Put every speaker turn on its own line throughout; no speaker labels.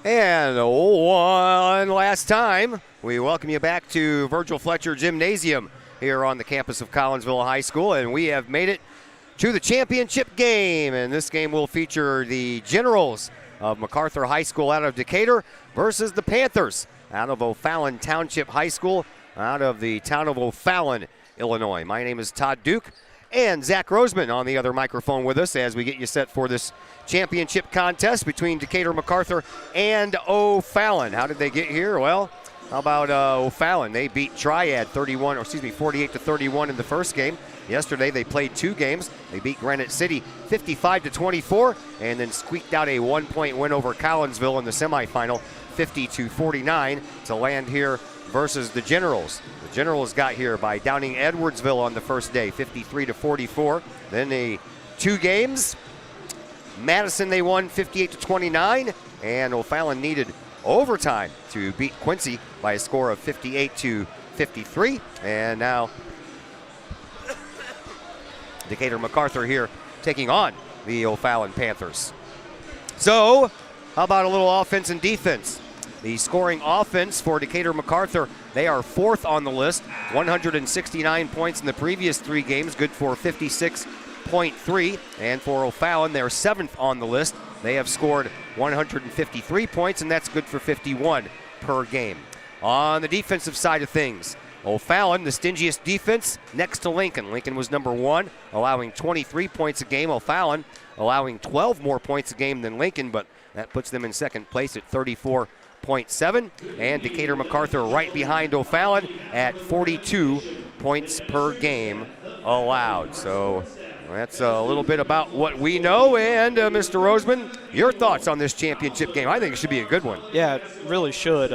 And one last time, we welcome you back to Virgil Fletcher Gymnasium here on the campus of Collinsville High School, and we have made it to the championship game, and this game will feature the Generals of MacArthur High School out of Decatur versus the Panthers out of O'Fallon Township High School out of the town of O'Fallon, Illinois. My name is Todd Duke, and Zach Roseman on the other microphone with us as we get you set for this championship contest between Decatur MacArthur and O'Fallon. How did they get here? Well, how about O'Fallon? They beat Triad 48-31 in the first game. Yesterday they played two games. They beat Granite City 55-24 and then squeaked out a 1-point win over Collinsville in the semifinal 50-49 to land here versus the Generals. The Generals got here by downing Edwardsville on the first day 53-44. Then the two games, Madison they won 58-29, and O'Fallon needed overtime to beat Quincy by a score of 58-53. And now Decatur MacArthur here taking on the O'Fallon Panthers. So, how about a little offense and defense? The scoring offense for Decatur MacArthur, they are fourth on the list, 169 points in the previous three games, good for 56.3. And for O'Fallon, they're seventh on the list. They have scored 153 points, and that's good for 51 per game. On the defensive side of things, O'Fallon, the stingiest defense, next to Lincoln. Lincoln was number one, allowing 23 points a game. O'Fallon allowing 12 more points a game than Lincoln, but that puts them in second place at 34.7. And Decatur MacArthur right behind O'Fallon at 42 points per game allowed. So that's a little bit about what we know. And Mr. Roseman, your thoughts on this championship game? I think it should be a good one.
Yeah, it really should.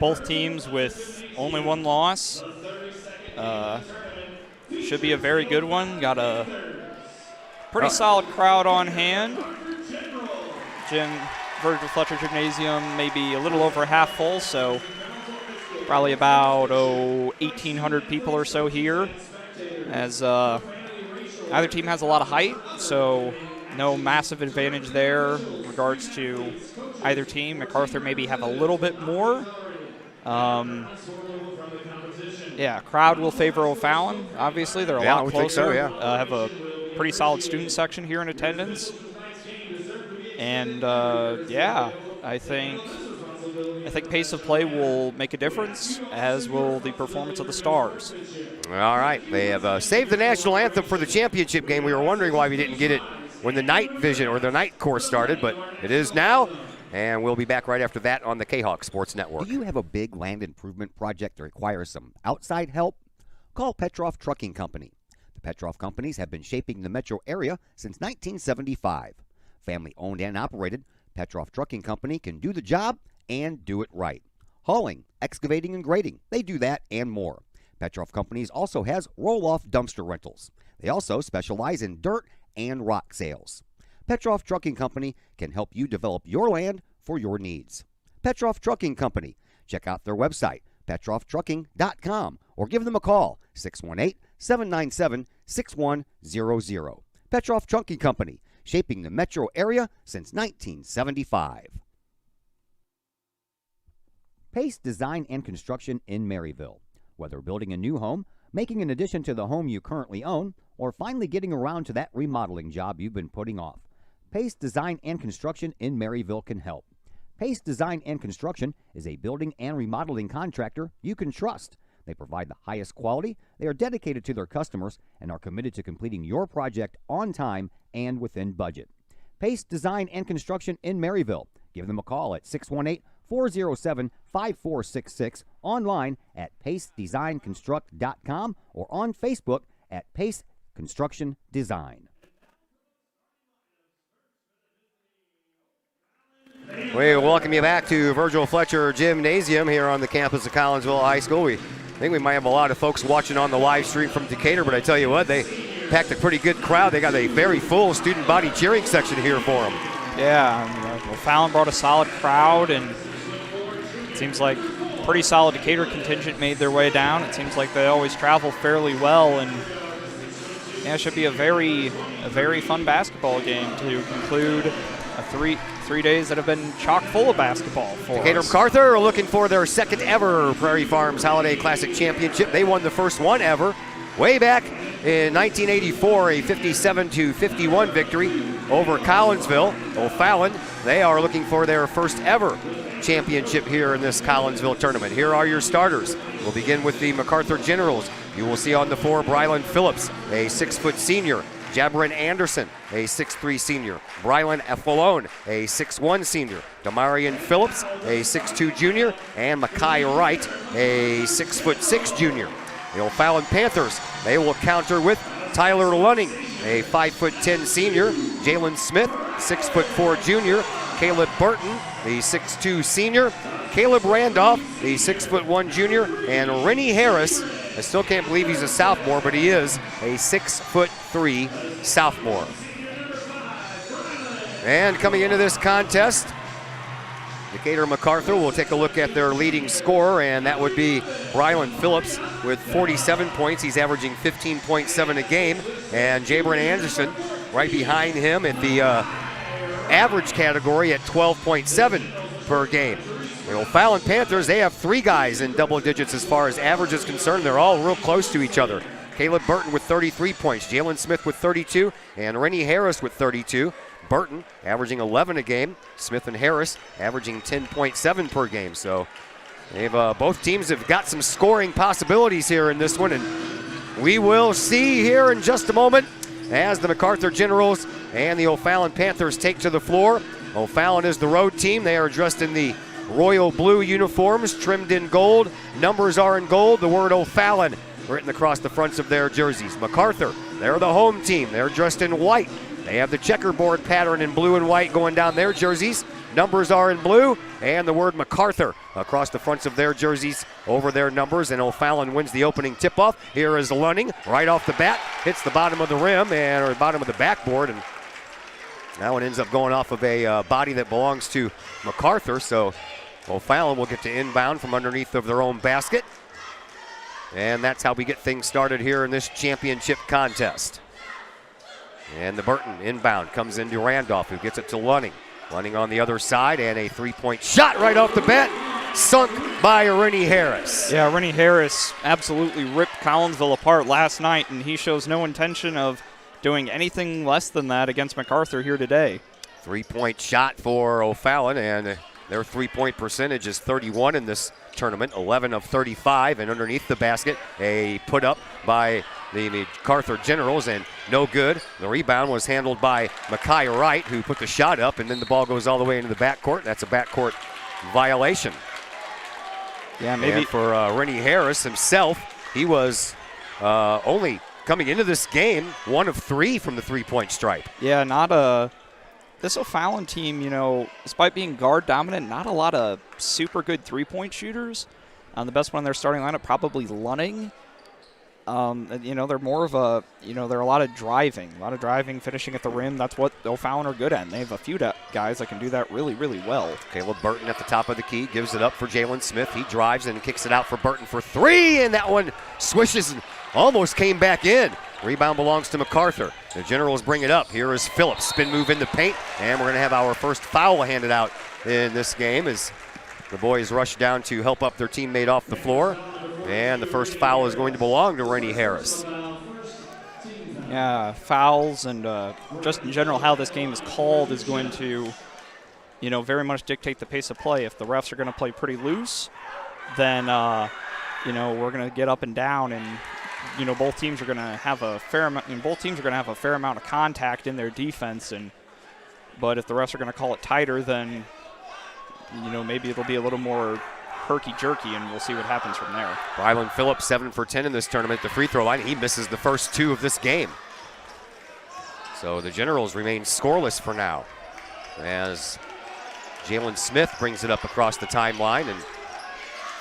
Both teams with only one loss. Should be a very good one. Got a pretty solid crowd on hand. Virgil Fletcher Gymnasium maybe a little over half full, so probably about 1,800 people or so here, as either team has a lot of height, so no massive advantage there in regards to either team. MacArthur maybe have a little bit more. Yeah, crowd will favor O'Fallon. Obviously, they're a lot closer.
Think so, yeah.
Have a pretty solid student section here in attendance. And yeah, I think pace of play will make a difference, as will the performance of the Stars.
All right, they have saved the national anthem for the championship game. We were wondering why we didn't get it when the night vision or the night course started, but it is now, and we'll be back right after that on the K-Hawk Sports Network.
Do you have a big land improvement project that requires some outside help? Call Petroff Trucking Company. The Petroff Companies have been shaping the metro area since 1975. Family-owned and operated, Petroff Trucking Company can do the job and do it right. Hauling, excavating, and grading, they do that and more. Petroff Companies also has roll-off dumpster rentals. They also specialize in dirt and rock sales. Petroff Trucking Company can help you develop your land for your needs. Petroff Trucking Company. Check out their website, petrofftrucking.com, or give them a call, 618-797-6100. Petroff Trucking Company, shaping the metro area since 1975. Pace Design and Construction in Maryville. Whether building a new home, making an addition to the home you currently own, or finally getting around to that remodeling job you've been putting off, Pace Design and Construction in Maryville can help. Pace Design and Construction is a building and remodeling contractor you can trust. They provide the highest quality, they are dedicated to their customers, and are committed to completing your project on time and within budget. Pace Design and Construction in Maryville. Give them a call at 618-407-5466, online at pacedesignconstruct.com, or on Facebook at Pace Construction Design.
We welcome you back to Virgil Fletcher Gymnasium here on the campus of Collinsville High School. I think we might have a lot of folks watching on the live stream from Decatur, but I tell you what, they packed a pretty good crowd. They got a very full student body cheering section here for them.
Yeah, O'Fallon brought a solid crowd, and it seems like pretty solid Decatur contingent made their way down. It seems like they always travel fairly well, and Yeah, it should be a very fun basketball game to conclude a three days that have been chock full of basketball for us.
MacArthur are looking for their second ever Prairie Farms Holiday Classic Championship. They won the first one ever way back in 1984, a 57-51 victory over Collinsville. O'Fallon, they are looking for their first ever championship here in this Collinsville tournament. Here are your starters. We'll begin with the MacArthur Generals. You will see on the floor Brylan Phillips, a 6-foot senior. Jabrin Anderson, a 6'3 senior. Brylan Effalone, a 6'1 senior. Damarian Phillips, a 6'2 junior. And Mackay Wright, a 6'6 junior. The O'Fallon Panthers, they will counter with Tyler Lunning, a 5'10 senior. Jalen Smith, 6'4 junior. Caleb Burton, the 6'2 senior. Caleb Randolph, the 6'1 junior. And Rennie Harris, I still can't believe he's a sophomore, but he is a 6'3 sophomore. And coming into this contest, Decatur MacArthur will take a look at their leading scorer, and that would be Brylan Phillips with 47 points. He's averaging 15.7 a game. And Jabrin Anderson right behind him at the average category at 12.7 per game. The O'Fallon Panthers, they have 3 guys in double digits as far as average is concerned. They're all real close to each other. Caleb Burton with 33 points, Jalen Smith with 32, and Rennie Harris with 32. Burton averaging 11 a game. Smith and Harris averaging 10.7 per game. So they've both teams have got some scoring possibilities here in this one, and we will see here in just a moment as the MacArthur Generals and the O'Fallon Panthers take to the floor. O'Fallon is the road team. They are dressed in the royal blue uniforms, trimmed in gold. Numbers are in gold. The word O'Fallon written across the fronts of their jerseys. MacArthur, they're the home team. They're dressed in white. They have the checkerboard pattern in blue and white going down their jerseys. Numbers are in blue, and the word MacArthur across the fronts of their jerseys over their numbers, and O'Fallon wins the opening tip-off. Here is Lunning right off the bat, hits the bottom of the rim or bottom of the backboard, and that one ends up going off of a body that belongs to MacArthur, so O'Fallon will get to inbound from underneath of their own basket, and that's how we get things started here in this championship contest. And the Burton inbound comes into Randolph, who gets it to Lunning. Lunning on the other side, and a three-point shot right off the bat, sunk by Rennie Harris.
Yeah, Rennie Harris absolutely ripped Collinsville apart last night, and he shows no intention of doing anything less than that against MacArthur here today.
Three-point shot for O'Fallon, and their three-point percentage is 31 in this tournament, 11 of 35, and underneath the basket, a put-up by the MacArthur Generals, and no good. The rebound was handled by Mackay Wright, who put the shot up, and then the ball goes all the way into the backcourt. That's a backcourt violation.
Yeah, maybe.
And for Rennie Harris himself, he was only coming into this game 1 of 3 from the three-point stripe.
Yeah, this O'Fallon team, despite being guard dominant, not a lot of super good three-point shooters. The best one in their starting lineup, probably Lunning. They're more of a, they're a lot of driving, finishing at the rim. That's what O'Fallon are good at. And they have a few guys that can do that really, really well.
Caleb Burton at the top of the key, gives it up for Jalen Smith. He drives and kicks it out for Burton for 3, and that one swishes and almost came back in. Rebound belongs to MacArthur. The Generals bring it up. Here is Phillips, spin move in the paint, and we're going to have our first foul handed out in this game as the boys rush down to help up their teammate off the floor. And the first foul is going to belong to Rennie Harris.
Yeah, fouls and just in general how this game is called is going to, very much dictate the pace of play. If the refs are going to play pretty loose, then, we're going to get up and down, and, both teams are going to have a fair amount. Both teams are going to have a fair amount of contact in their defense, but if the refs are going to call it tighter, then, maybe it'll be a little more herky-jerky, and we'll see what happens from there.
Brylan Phillips, 7 for 10 in this tournament at the free throw line. He misses the first 2 of this game. So the Generals remain scoreless for now as Jalen Smith brings it up across the timeline and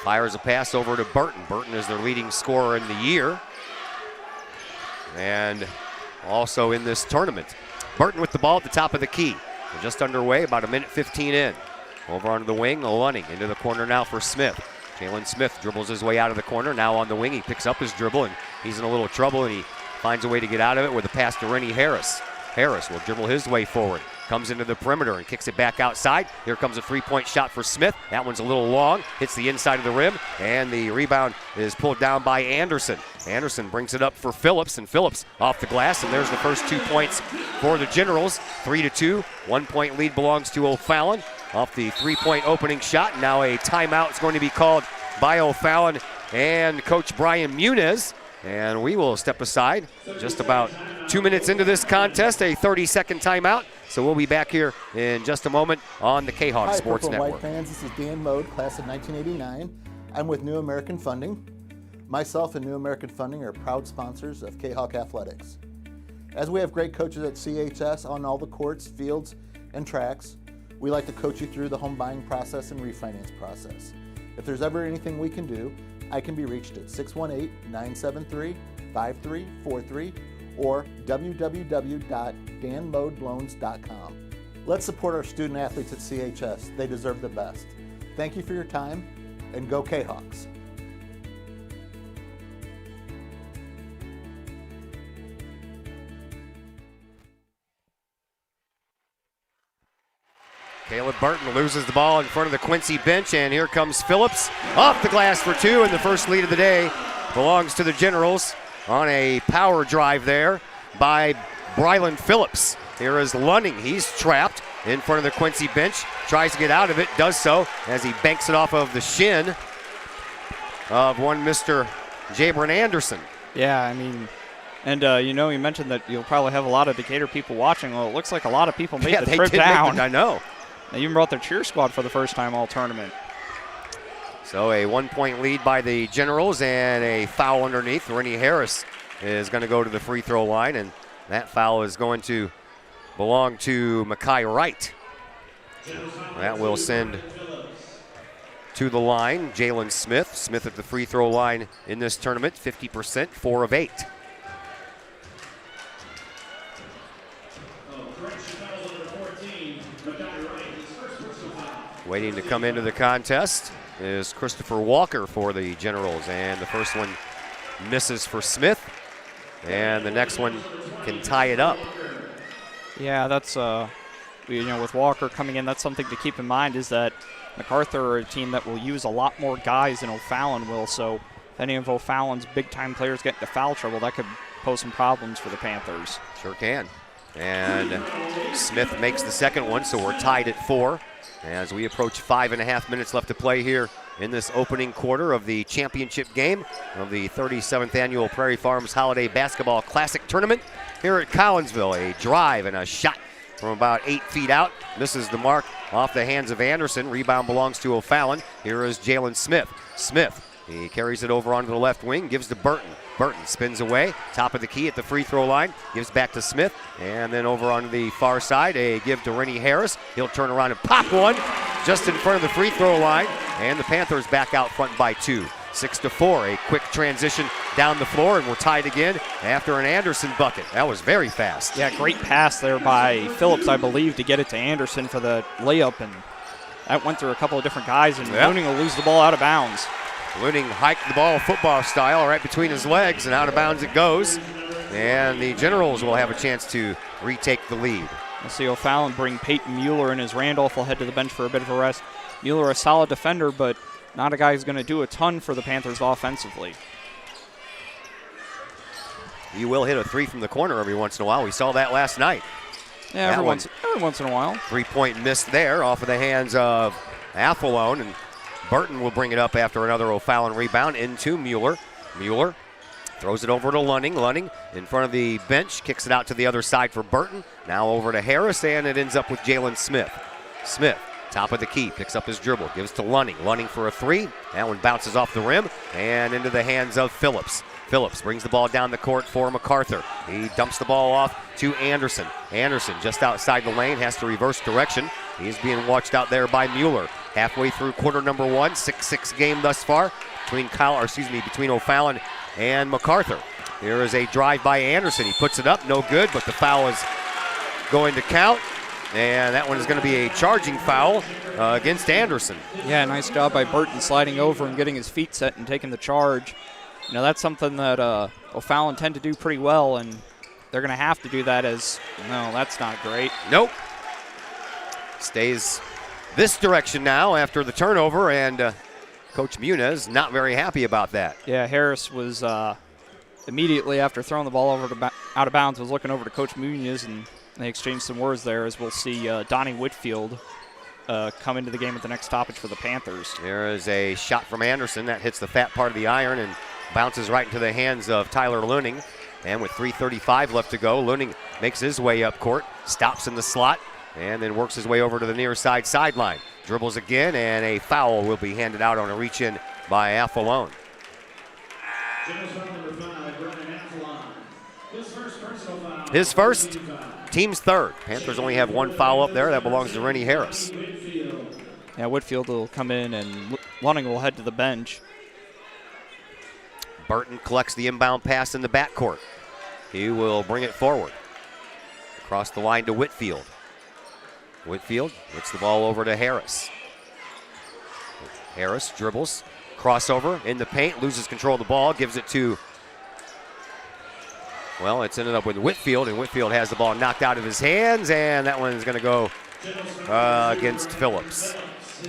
fires a pass over to Burton. Burton is their leading scorer in the year and also in this tournament. Burton with the ball at the top of the key. We're just underway, about 1:15 in. Over onto the wing, Lunning into the corner now for Smith. Jalen Smith dribbles his way out of the corner. Now on the wing, he picks up his dribble, and he's in a little trouble, and he finds a way to get out of it with a pass to Rennie Harris. Harris will dribble his way forward, comes into the perimeter and kicks it back outside. Here comes a three-point shot for Smith. That one's a little long, hits the inside of the rim, and the rebound is pulled down by Anderson. Anderson brings it up for Phillips, and Phillips off the glass, and there's the first 2 points for the Generals, 3-2. 1 point lead belongs to O'Fallon off the three-point opening shot. Now a timeout is going to be called by O'Fallon and Coach Brian Muniz, and we will step aside just about 2 minutes into this contest, a 30-second timeout. So we'll be back here in just a moment on the K-Hawk Sports
Purple
Network.
White fans, this is Dan Mode, class of 1989. I'm with New American Funding. Myself and New American Funding are proud sponsors of K-Hawk Athletics. As we have great coaches at CHS on all the courts, fields, and tracks, we like to coach you through the home buying process and refinance process. If there's ever anything we can do, I can be reached at 618-973-5343 or www.danmodeloans.com. Let's support our student athletes at CHS. They deserve the best. Thank you for your time, and go K-Hawks.
Caleb Burton loses the ball in front of the Quincy bench, and here comes Phillips off the glass for two, and the first lead of the day belongs to the Generals on a power drive there by Brylan Phillips. Here is Lunning. He's trapped in front of the Quincy bench, tries to get out of it, does so as he banks it off of the shin of one Mr. Jabron Anderson.
Yeah, I mean, and you know, you mentioned that you'll probably have a lot of Decatur people watching. Well, it looks like a lot of people made the trip down.
I know.
They even brought their cheer squad for the first time all tournament.
So a 1 point lead by the Generals and a foul underneath. Rennie Harris is going to go to the free throw line, and that foul is going to belong to Makai Wright. That will send to the line Jalen Smith. Smith at the free throw line in this tournament, 50%, 4 of 8. Waiting to come into the contest is Christopher Walker for the Generals, and the first one misses for Smith, and the next one can tie it up.
Yeah, that's you know, with Walker coming in, that's something to keep in mind, is that MacArthur are a team that will use a lot more guys than O'Fallon will. So if any of O'Fallon's big-time players get into foul trouble, that could pose some problems for the Panthers.
Sure can. And Smith makes the second one, so we're tied at 4. As we approach 5.5 minutes left to play here in this opening quarter of the championship game of the 37th annual Prairie Farms Holiday Basketball Classic Tournament here at Collinsville. A drive and a shot from about 8 feet out. Misses the mark off the hands of Anderson. Rebound belongs to O'Fallon. Here is Jalen Smith. Smith, he carries it over onto the left wing, gives to Burton. Burton spins away, top of the key at the free throw line, gives back to Smith, and then over on the far side, a give to Rennie Harris. He'll turn around and pop one just in front of the free throw line, and the Panthers back out front by 2. 6-4, a quick transition down the floor, and we're tied again after an Anderson bucket. That was very fast.
Yeah, great pass there by Phillips, I believe, to get it to Anderson for the layup, and that went through a couple of different guys, and Looning will lose the ball out of bounds.
Looning hiked the ball football style right between his legs, and out of bounds it goes. And the Generals will have a chance to retake the lead.
We'll see O'Fallon bring Peyton Mueller in, as Randolph will head to the bench for a bit of a rest. Mueller, a solid defender, but not a guy who's going to do a ton for the Panthers offensively.
He will hit a three from the corner every once in a while. We saw that last night.
Yeah, every once in a while.
3-point miss there off of the hands of Athelone, and Burton will bring it up after another O'Fallon rebound into Mueller. Mueller throws it over to Lunning. Lunning in front of the bench, kicks it out to the other side for Burton. Now over to Harris, and it ends up with Jalen Smith. Smith, top of the key, picks up his dribble, gives to Lunning. Lunning for a three. That one bounces off the rim and into the hands of Phillips. Phillips brings the ball down the court for MacArthur. He dumps the ball off to Anderson. Anderson just outside the lane, has to reverse direction. He's being watched out there by Mueller. Halfway through quarter number 1, 6-6 game thus far between O'Fallon and MacArthur. Here is a drive by Anderson. He puts it up, no good, but the foul is going to count. And that one is going to be a charging foul against Anderson.
Yeah, nice job by Burton sliding over and getting his feet set and taking the charge. You know, that's something that O'Fallon tend to do pretty well, and they're going to have to do that as, no, that's not great.
Nope. Stays this direction now after the turnover, and Coach Muniz not very happy about that.
Yeah, Harris was immediately after throwing the ball over to out of bounds was looking over to Coach Muniz, and they exchanged some words there, as we'll see Donnie Whitfield come into the game at the next stoppage for the Panthers.
There is a shot from Anderson that hits the fat part of the iron and bounces right into the hands of Tyler Luning. And with 3:35 left to go, Luning makes his way up court, stops in the slot, and then works his way over to the near side sideline. Dribbles again, and a foul will be handed out on a reach-in by Athlone. His first, team's third. Panthers only have one foul up there. That belongs to Rennie Harris.
Yeah, Whitfield will come in, and Luning will head to the bench.
Burton collects the inbound pass in the backcourt. He will bring it forward. Across the line to Whitfield. Whitfield gets the ball over to Harris. Harris dribbles, crossover in the paint, loses control of the ball, gives it to, well, it's ended up with Whitfield, and Whitfield has the ball knocked out of his hands, and that one is going to go against Phillips.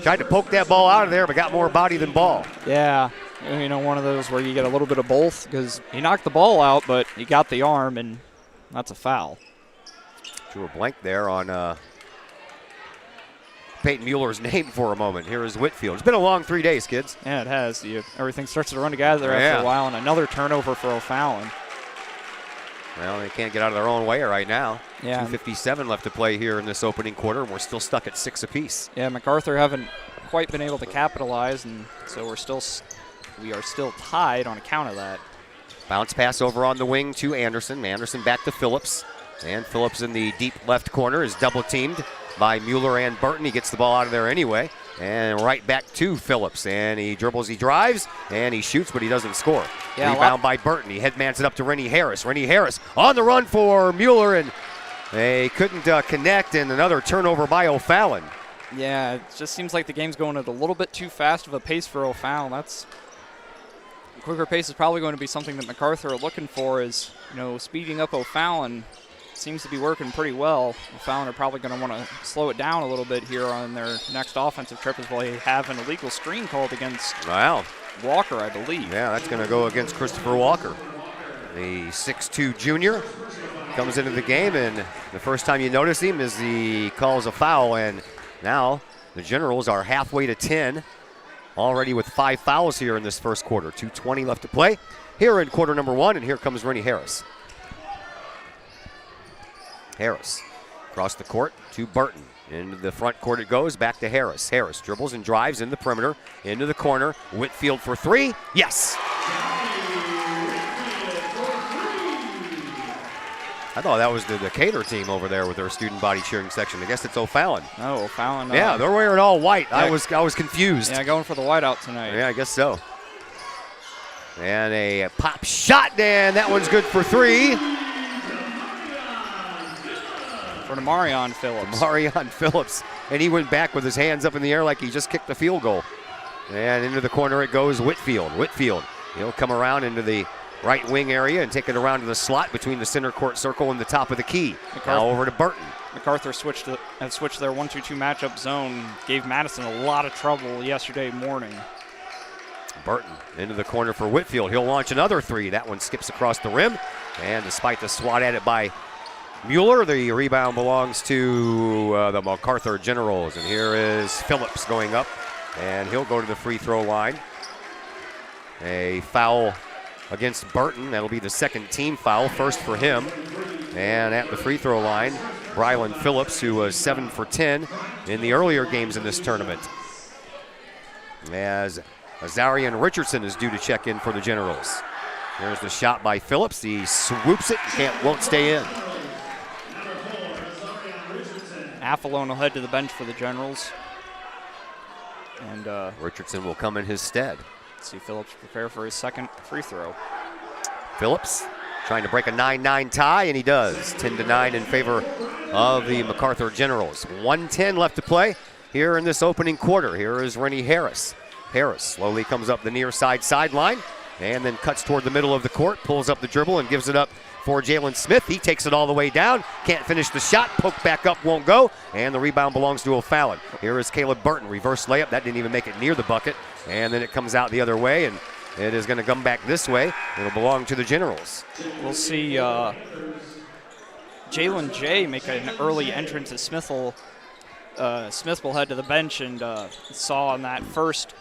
Tried to poke that ball out of there, but got more body than ball.
Yeah, you know, one of those where you get a little bit of both, because he knocked the ball out, but he got the arm, and that's a foul.
Drew a blank there on Peyton Mueller's name for a moment. Here is Whitfield. It's been a long 3 days, kids.
Yeah, it has. Everything starts to run together after a while, and another turnover for O'Fallon.
Well, they can't get out of their own way right now.
Yeah.
2:57 left to play here in this opening quarter, and we're still stuck at 6 apiece.
Yeah, MacArthur haven't quite been able to capitalize, and so we are still tied on account of that.
Bounce pass over on the wing to Anderson. Anderson back to Phillips. And Phillips in the deep left corner is double teamed by Mueller and Burton. He gets the ball out of there anyway. And right back to Phillips. And he dribbles, he drives, and he shoots, but he doesn't score.
Yeah,
rebound by Burton. He headmans it up to Rennie Harris. Rennie Harris on the run for Mueller, and they couldn't connect, and another turnover by O'Fallon.
Yeah, it just seems like the game's going at a little bit too fast of a pace for O'Fallon. Quicker pace is probably going to be something that MacArthur are looking for, is, speeding up O'Fallon seems to be working pretty well. O'Fallon are probably going to want to slow it down a little bit here on their next offensive trip, as well. They have an illegal screen called against Walker, I believe.
Yeah, that's going to go against Christopher Walker. The 6'2 junior comes into the game, and the first time you notice him is he calls a foul, and now the Generals are halfway to 10, already with 5 fouls here in this first quarter. 2:20 left to play here in quarter number 1, and here comes Rennie Harris. Harris across the court to Burton. Into the front court it goes, back to Harris. Harris dribbles and drives in the perimeter, into the corner. Whitfield for 3. Yes! I thought that was the Decatur team over there with their student body cheering section. I guess it's O'Fallon.
Oh, O'Fallon.
Yeah, they're wearing all white. Yeah. I was confused.
Yeah, going for the whiteout tonight.
Yeah, I guess so. And a pop shot, and that one's good for 3.
For Marion Phillips.
Marion Phillips. And he went back with his hands up in the air like he just kicked the field goal. And into the corner it goes, Whitfield. Whitfield, he'll come around into the right wing area and take it around to the slot between the center court circle and the top of the key. Now over to Burton.
MacArthur switched their 1-2-2 matchup zone. Gave Madison a lot of trouble yesterday morning.
Burton into the corner for Whitfield. He'll launch another 3. That one skips across the rim. And despite the swat at it by Mueller, the rebound belongs to the MacArthur Generals. And here is Phillips going up, and he'll go to the free throw line. A foul against Burton. That'll be the second team foul, first for him. And at the free throw line, Brylan Phillips, who was 7 for 10 in the earlier games in this tournament. As Azarian Richardson is due to check in for the Generals. There's the shot by Phillips. He swoops it and won't stay in.
Athlone will head to the bench for the Generals. And
Richardson will come in his stead.
See Phillips prepare for his second free throw.
Phillips trying to break a 9-9 tie, and he does. 10-9 in favor of the MacArthur Generals. 1:10 left to play here in this opening quarter. Here is Rennie Harris. Harris slowly comes up the near side sideline, and then cuts toward the middle of the court, pulls up the dribble and gives it up for Jalen Smith. He takes it all the way down, can't finish the shot, poke back up, won't go, and the rebound belongs to O'Fallon. Here is Caleb Burton, reverse layup. That didn't even make it near the bucket, and then it comes out the other way, and it is going to come back this way. It'll belong to the Generals.
We'll see Jalen J make an early entrance as Smith will head to the bench, and saw on that first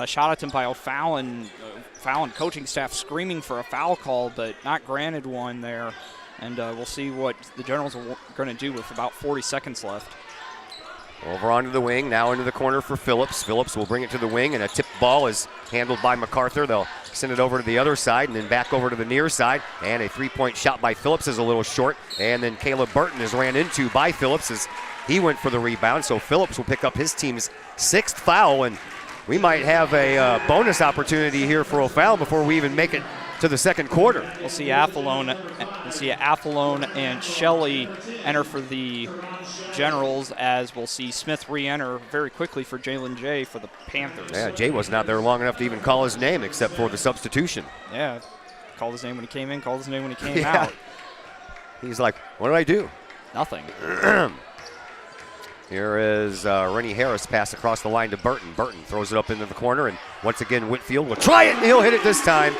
shot attempt by O'Fallon, Fallon coaching staff screaming for a foul call, but not granted one there. And we'll see what the Generals are going to do with about 40 seconds left.
Over onto the wing, now into the corner for Phillips. Phillips will bring it to the wing, and a tipped ball is handled by MacArthur. They'll send it over to the other side and then back over to the near side. And a three-point shot by Phillips is a little short. And then Caleb Burton is ran into by Phillips as he went for the rebound. So Phillips will pick up his team's 6th foul, and we might have a bonus opportunity here for O'Fallon before we even make it to the second quarter.
We'll see Athlone and Shelley enter for the Generals, as we'll see Smith re-enter very quickly for Jalen J for the Panthers.
Yeah, Jay was not there long enough to even call his name except for the substitution.
Yeah, called his name when he came in, called his name when he came out.
He's like, what did I do?
Nothing.
Here is Rennie Harris pass across the line to Burton. Burton throws it up into the corner, and once again Whitfield will try it, and he'll hit it this time.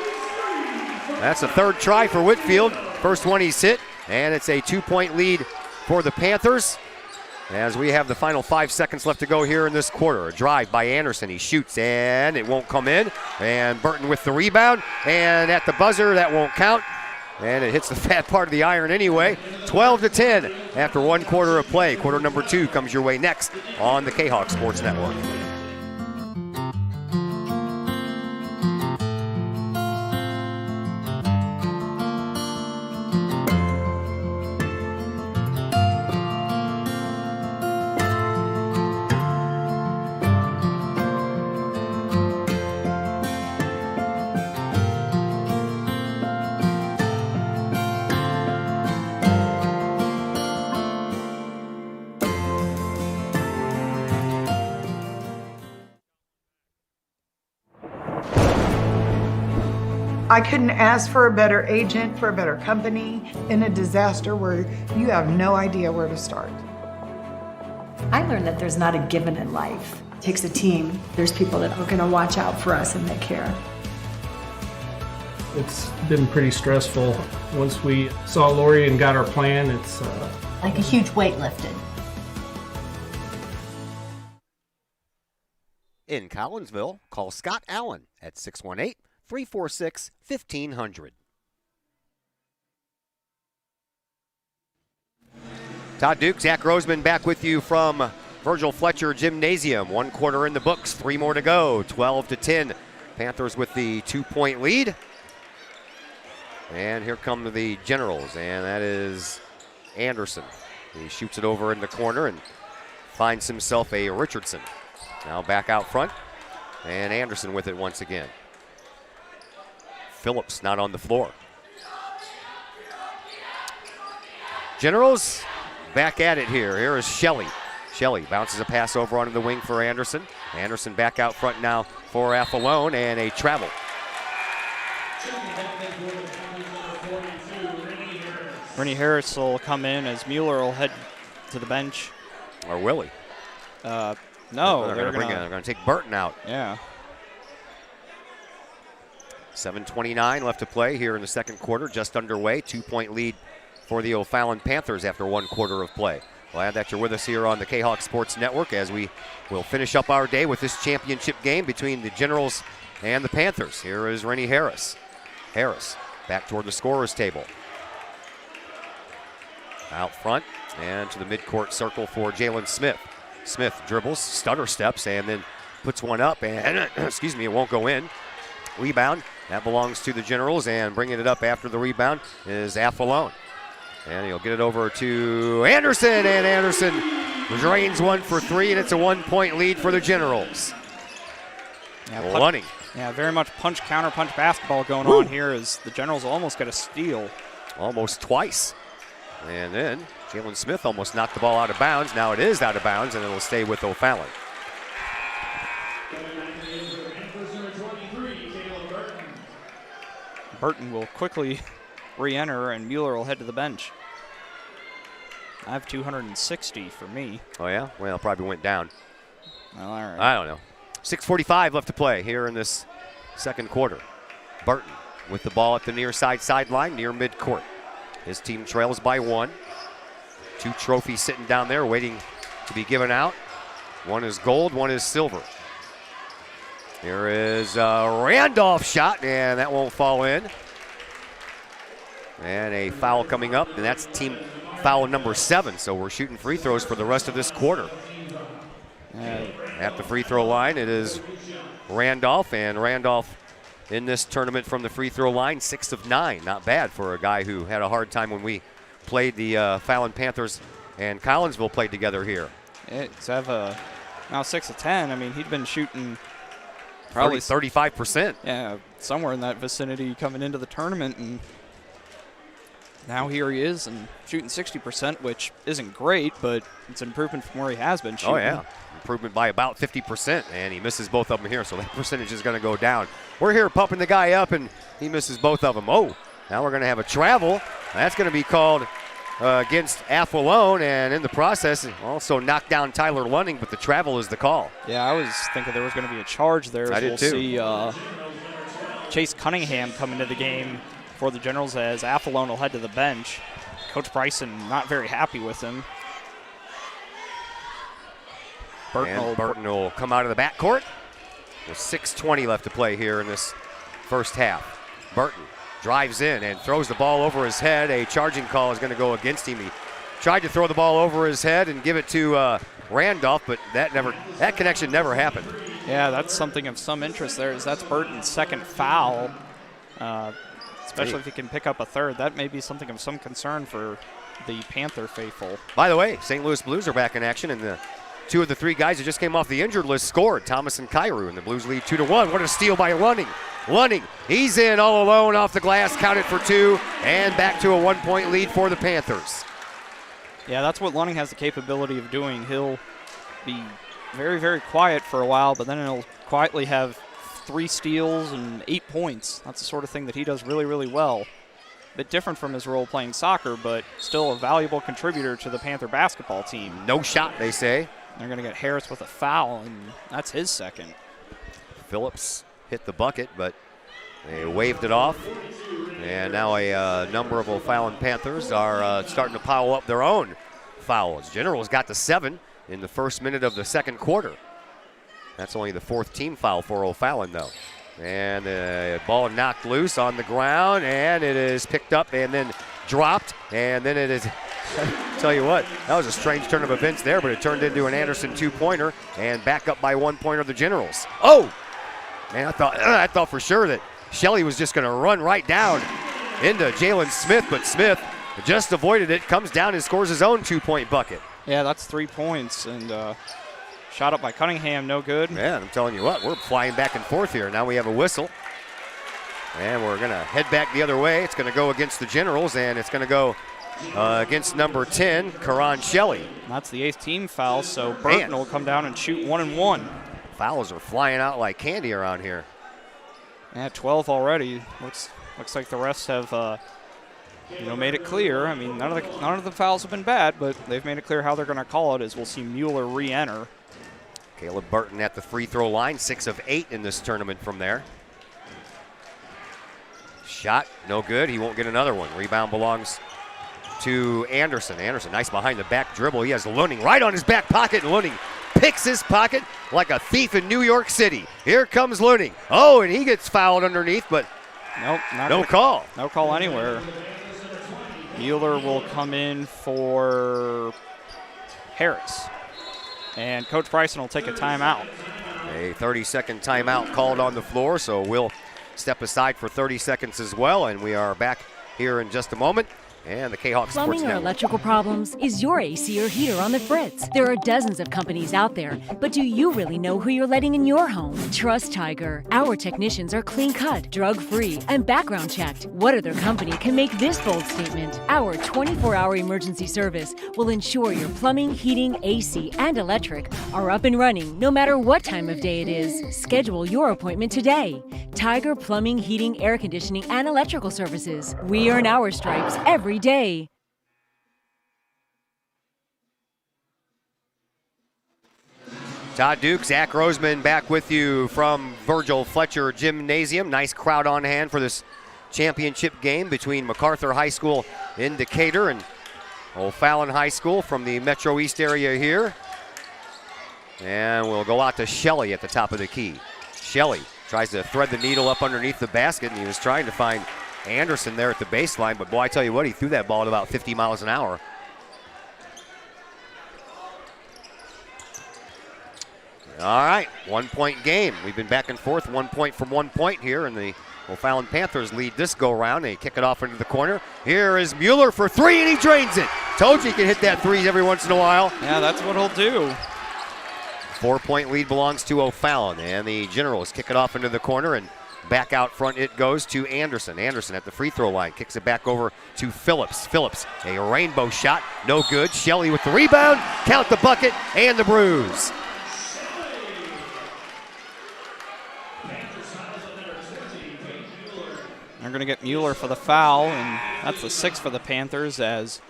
That's a third try for Whitfield. First one he's hit, and it's a 2-point lead for the Panthers as we have the final 5 seconds left to go here in this quarter. A drive by Anderson. He shoots, and it won't come in. And Burton with the rebound, and at the buzzer, that won't count. And it hits the fat part of the iron anyway. 12-10 after 1 quarter of play. Quarter number 2 comes your way next on the K-Hawk Sports Network.
I couldn't ask for a better agent, for a better company in a disaster where you have no idea where to start.
I learned that there's not a given in life. It takes a team. There's people that are going to watch out for us and that care.
It's been pretty stressful. Once we saw Lori and got our plan, it's
like a huge weight lifted.
In Collinsville, call Scott Allen at 618-346-1500. Todd Duke, Zach Roseman back with you from Virgil Fletcher Gymnasium. 1 quarter in the books, 3 more to go, 12-10. Panthers with the 2-point lead. And here come the Generals, and that is Anderson. He shoots it over in the corner and finds himself a Richardson. Now back out front, and Anderson with it once again. Phillips not on the floor. Generals back at it here. Here is Shelley. Shelley bounces a pass over onto the wing for Anderson. Anderson back out front now for Athlone, and a travel.
Rennie Harris will come in as Mueller will head to the bench.
Or Willie.
No,
they're going to take Burton out.
Yeah.
7:29 left to play here in the second quarter, just underway. 2-point lead for the O'Fallon Panthers after 1 quarter of play. Glad that you're with us here on the K-Hawk Sports Network as we will finish up our day with this championship game between the Generals and the Panthers. Here is Rennie Harris. Harris back toward the scorer's table. Out front and to the midcourt circle for Jalen Smith. Smith dribbles, stutter steps, and then puts one up, and excuse me, it won't go in. Rebound, that belongs to the Generals, and bringing it up after the rebound is Athlone. And he'll get it over to Anderson, and Anderson drains one for 3, and it's a 1-point lead for the Generals.
Yeah, very much punch, counter punch basketball going on here as the Generals almost got a steal.
Almost twice. And then Jalen Smith almost knocked the ball out of bounds. Now it is out of bounds, and it'll stay with O'Fallon.
Burton will quickly re-enter, and Mueller will head to the bench. I have 260 for me.
Oh, yeah? Well, probably went down.
Well, all right.
I don't know. 6:45 left to play here in this second quarter. Burton with the ball at the near side sideline, near midcourt. His team trails by 1. 2 trophies sitting down there waiting to be given out. One is gold, one is silver. Here is a Randolph shot, and that won't fall in. And a foul coming up, and that's team foul number 7. So we're shooting free throws for the rest of this quarter. At the free throw line, it is Randolph, and Randolph in this tournament from the free throw line, 6 of 9. Not bad for a guy who had a hard time when we played the Fallon Panthers and Collinsville played together here.
It's now 6 of 10. I mean, he'd been shooting probably
35%.
Yeah, somewhere in that vicinity coming into the tournament, and now here he is and shooting 60%, which isn't great, but it's an improvement from where he has been shooting.
Oh, yeah. Improvement by about 50%, and he misses both of them here, so that percentage is going to go down. We're here pumping the guy up, and he misses both of them. Oh, now we're going to have a travel. That's going to be called against Athlone, and in the process, also knocked down Tyler Lunning, but the travel is the call.
Yeah, I was thinking there was going to be a charge there.
I did
we'll
too.
See Chase Cunningham come into the game for the Generals as Athlone will head to the bench. Coach Bryson not very happy with him.
Burton will come out of the backcourt. There's 6:20 left to play here in this first half. Burton drives in and throws the ball over his head. A charging call is going to go against him. He tried to throw the ball over his head and give it to Randolph, but that connection never happened.
Yeah, that's something of some interest there. That's Burton's second foul. Especially if he can pick up a third. That may be something of some concern for the Panther faithful.
By the way, St. Louis Blues are back in action, and the 2 of the 3 guys who just came off the injured list scored. Thomas and Cairo, and the Blues lead 2-1. What a steal by Lunning. Lunning, he's in all alone off the glass, counted for 2, and back to a 1-point lead for the Panthers.
Yeah, that's what Lunning has the capability of doing. He'll be very, very quiet for a while, but then he'll quietly have 3 steals and 8 points. That's the sort of thing that he does really, really well. A bit different from his role playing soccer, but still a valuable contributor to the Panther basketball team.
No shot, they say.
They're going to get Harris with a foul, and that's his second.
Phillips hit the bucket, but they waved it off. And now a number of O'Fallon Panthers are starting to pile up their own fouls. Generals got to 7 in the first minute of the second quarter. That's only the 4th team foul for O'Fallon, though. And the ball knocked loose on the ground, and it is picked up and then dropped, and then it is tell you what, that was a strange turn of events there, but it turned into an Anderson 2-pointer, and back up by 1 pointer the Generals. Oh, man, I thought for sure that Shelley was just going to run right down into Jalen Smith, but Smith just avoided it, comes down and scores his own 2-point bucket.
Yeah, that's 3 points, and shot up by Cunningham, no good.
Yeah, I'm telling you what, we're flying back and forth here. Now we have a whistle, and we're going to head back the other way. It's going to go against the Generals, and it's going to go against number 10, Karan Shelley.
That's the 8th team foul, so Burton will come down and shoot 1-1.
Fouls are flying out like candy around here.
Yeah, 12 already. Looks like the refs have made it clear. I mean, none of the fouls have been bad, but they've made it clear how they're going to call it as we'll see Mueller re-enter.
Caleb Burton at the free throw line, 6 of 8 in this tournament from there. Shot, no good. He won't get another one. Rebound belongs to Anderson. Anderson, nice behind the back dribble. He has Lunning right on his back pocket, and Lunning picks his pocket like a thief in New York City. Here comes Lunning. Oh, and he gets fouled underneath, but
nope,
no call.
No call anywhere. Mueller will come in for Harris. And Coach Bryson will take a timeout.
A 30-second timeout called on the floor, so we'll step aside for 30 seconds as well, and we are back here in just a moment. And the K-Hawk Sports
Plumbing or
Network.
electrical problems? Is your AC or heater on the fritz? There are dozens of companies out there, but do you really know who you're letting in your home? Trust Tiger. Our technicians are clean-cut, drug-free, and background checked. What other company can make this bold statement? Our 24-hour emergency service will ensure your plumbing, heating, AC, and electric are up and running no matter what time of day it is. Schedule your appointment today. Tiger Plumbing, Heating, Air Conditioning, and Electrical Services. We earn our stripes every day.
Todd Duke, Zach Roseman back with you from Virgil Fletcher Gymnasium. Nice crowd on hand for this championship game between MacArthur High School in Decatur and O'Fallon High School from the Metro East area here. And we'll go out to Shelley at the top of the key. Shelley tries to thread the needle up underneath the basket, and he was trying to find Anderson there at the baseline, but boy, I tell you what, he threw that ball at about 50 miles an hour. All right, 1 point game. We've been back and forth, 1 point from 1 point here, and the O'Fallon Panthers lead this go round. They kick it off into the corner. Here is Mueller for three, and he drains it. Told you he can hit that three every once in a while.
Yeah, that's what he'll do.
4 point lead belongs to O'Fallon, and the Generals kick it off into the corner, and back out front it goes to Anderson. Anderson at the free throw line kicks it back over to Phillips. Phillips, a rainbow shot, no good. Shelley with the rebound, count the bucket and the bruise.
They're going to get Mueller for the foul, and that's the sixth for the Panthers as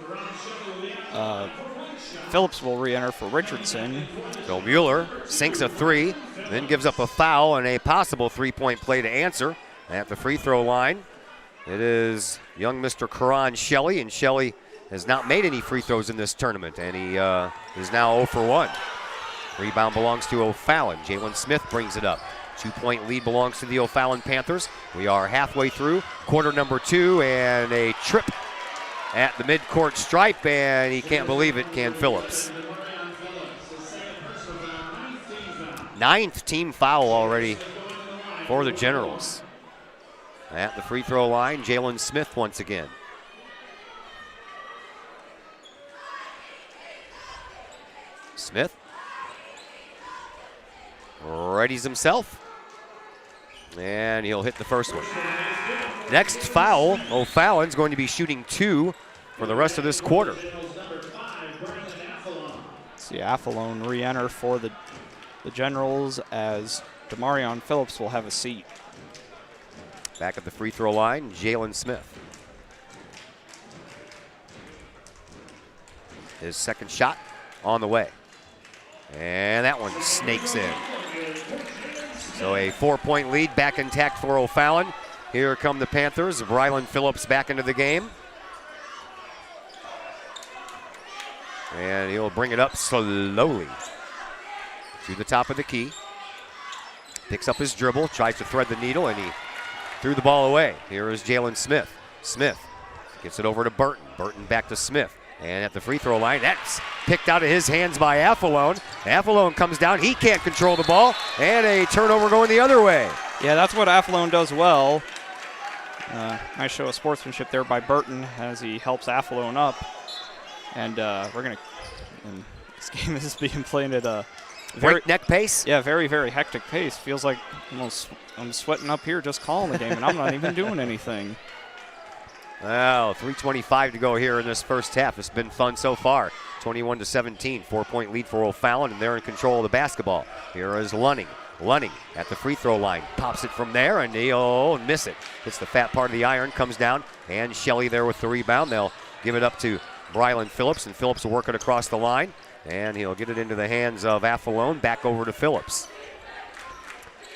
Phillips will re-enter for Richardson.
So Mueller sinks a three, then gives up a foul and a possible three-point play to answer at the free throw line. It is young Mr. Karan Shelley, and Shelley has not made any free throws in this tournament, and he is now 0 for 1. Rebound belongs to O'Fallon. Jalen Smith brings it up. 2 point lead belongs to the O'Fallon Panthers. We are halfway through quarter number 2, and a trip at the midcourt stripe, and he can't believe it, can Phillips. 9th team foul already for the Generals. At the free throw line, Jalen Smith once again. Smith readies himself, and he'll hit the first one. Next foul, O'Fallon's going to be shooting 2 for the rest of this quarter.
See Athlone re-enter for the Generals as Demarion Phillips will have a seat.
Back at the free throw line, Jalen Smith. His second shot on the way. And that one snakes in. So a 4 point lead back intact for O'Fallon. Here come the Panthers. Brylan Phillips back into the game. And he'll bring it up slowly to the top of the key. Picks up his dribble, tries to thread the needle, and he threw the ball away. Here is Jalen Smith. Smith gets it over to Burton. Burton back to Smith. And at the free throw line, that's picked out of his hands by Athlone. Athlone comes down, he can't control the ball, and a turnover going the other way.
Yeah, that's what Athlone does well. Nice show of sportsmanship there by Burton as he helps Athlone up. And this game is being played at a
breakneck pace?
Yeah, very, very hectic pace. Feels like I'm sweating up here just calling the game, and I'm not even doing anything.
Well, 3:25 to go here in this first half. It's been fun so far. 21-17, 4 point lead for O'Fallon, and they're in control of the basketball. Here is Lunning. Lunning at the free throw line, pops it from there, and he'll miss it. Hits the fat part of the iron, comes down, and Shelley there with the rebound. They'll give it up to Brylan Phillips, and Phillips will work it across the line, and he'll get it into the hands of Athlone. Back over to Phillips.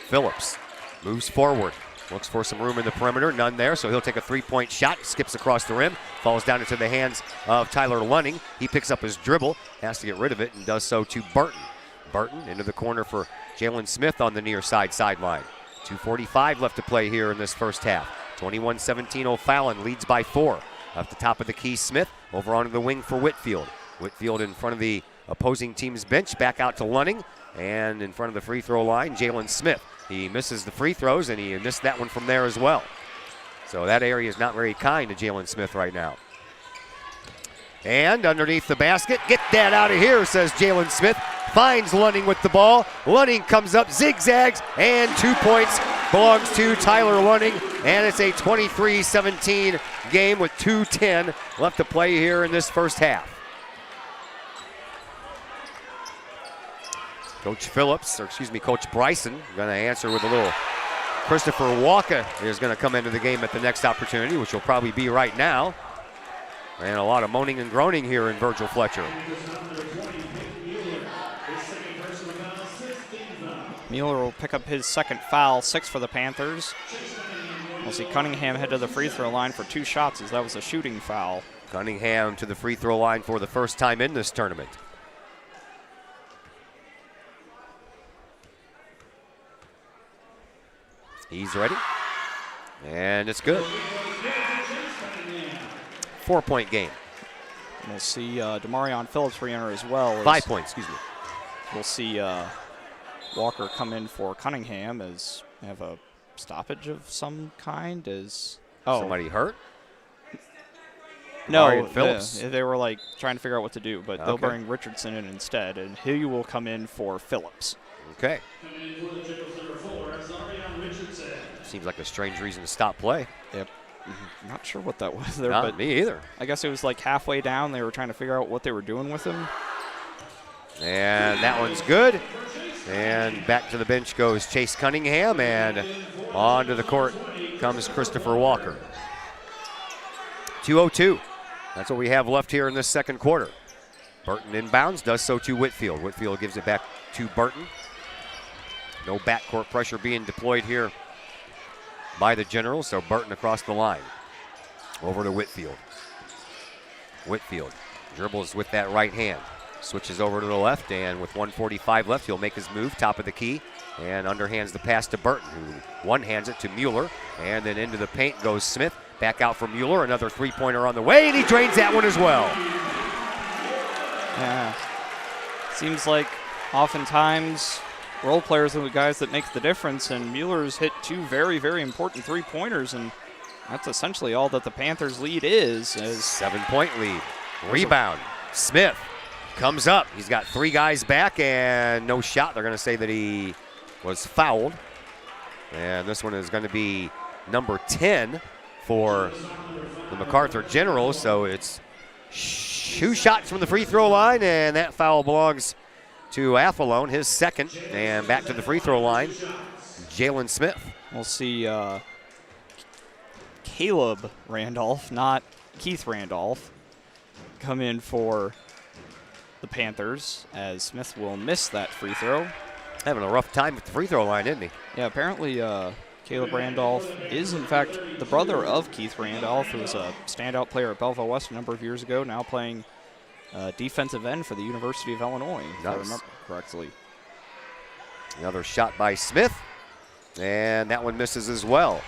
Phillips moves forward. Looks for some room in the perimeter, none there, so he'll take a 3 point shot, skips across the rim, falls down into the hands of Tyler Lunning. He picks up his dribble, has to get rid of it, and does so to Burton. Burton into the corner for Jalen Smith on the near side sideline. 2:45 left to play here in this first half. 21-17, O'Fallon leads by 4. Up the top of the key, Smith over onto the wing for Whitfield. Whitfield in front of the opposing team's bench, back out to Lunning, and in front of the free throw line, Jalen Smith. He misses the free throws, and he missed that one from there as well. So that area is not very kind to Jalen Smith right now. And underneath the basket, get that out of here, says Jalen Smith. Finds Lunning with the ball. Lunning comes up, zigzags, and 2 points belongs to Tyler Lunning. And it's a 23-17 game with 2:10 left to play here in this first half. Coach Bryson, going to answer with a little Christopher Walker is going to come into the game at the next opportunity, which will probably be right now. And a lot of moaning and groaning here in Virgil Fletcher.
Mueller will pick up his second foul, 6 for the Panthers. We'll see Cunningham head to the free throw line for 2 shots as that was a shooting foul.
Cunningham to the free throw line for the first time in this tournament. He's ready. And it's good. 4-point game.
And we'll see Demarion Phillips re-enter as well.
5 points, excuse me.
We'll see Walker come in for Cunningham as we have a stoppage of some kind.
Somebody hurt?
No,
Phillips.
they were like trying to figure out what to do, but they'll
Okay.
bring Richardson in instead, and he will come in for Phillips.
Okay. Seems like a strange reason to stop play.
Yep. Not sure what that was there,
Not
but
me either.
I guess it was like halfway down. They were trying to figure out what they were doing with him.
And that one's good. And back to the bench goes Chase Cunningham, and onto the court comes Christopher Walker. 2:02. That's what we have left here in this second quarter. Burton inbounds, does so to Whitfield. Whitfield gives it back to Burton. No backcourt pressure being deployed here by the Generals, so Burton across the line. Over to Whitfield. Whitfield dribbles with that right hand. Switches over to the left, and with 1:45 left, he'll make his move, top of the key, and underhands the pass to Burton, who one-hands it to Mueller, and then into the paint goes Smith. Back out for Mueller, another three-pointer on the way, and he drains that one as well.
Yeah. Seems like oftentimes role players are the guys that make the difference, and Mueller's hit 2 very, very important three-pointers, and that's essentially all that the Panthers' lead is.
7-point lead. Rebound. Smith comes up. He's got 3 guys back and no shot. They're going to say that he was fouled. And this one is going to be number 10 for the MacArthur Generals. So it's 2 shots from the free throw line, and that foul belongs to Affalone, his second. And back to the free throw line, Jalen Smith.
We'll see Caleb Randolph, not Keith Randolph, come in for the Panthers as Smith will miss that free throw.
Having a rough time at the free throw line, isn't he?
Yeah, apparently Caleb Randolph is, in fact, the brother of Keith Randolph, who was a standout player at Belleville West a number of years ago, now playing defensive end for the University of Illinois, if I remember correctly.
Another shot by Smith, and that one misses as well.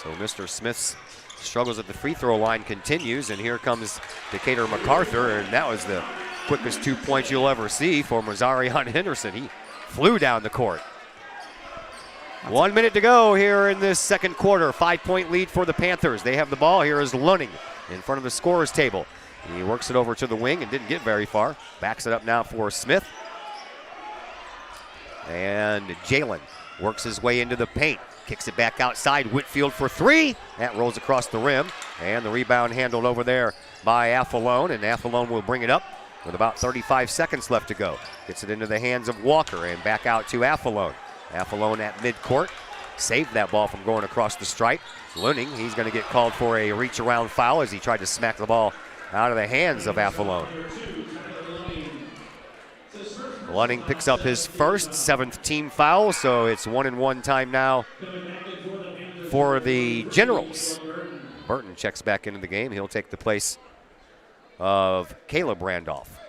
So Mr. Smith's struggles at the free throw line continues, and here comes Decatur MacArthur, and that was the quickest 2 points you'll ever see for Mazarian Henderson. He flew down the court. 1 minute to go here in this second quarter. 5-point lead for the Panthers. They have the ball. Here is Lunning in front of the scorer's table. He works it over to the wing and didn't get very far. Backs it up now for Smith. And Jalen works his way into the paint. Kicks it back outside. Whitfield for 3. That rolls across the rim. And the rebound handled over there by Affalone. And Affalone will bring it up with about 35 seconds left to go. Gets it into the hands of Walker and back out to Affalone. Affalone at midcourt. Saved that ball from going across the stripe. Lunning, he's going to get called for a reach-around foul as he tried to smack the ball out of the hands of Affalone. Lunning picks up his first, 7th team foul, so it's 1-and-1 time now for the Generals. Burton checks back into the game. He'll take the place of Caleb Randolph.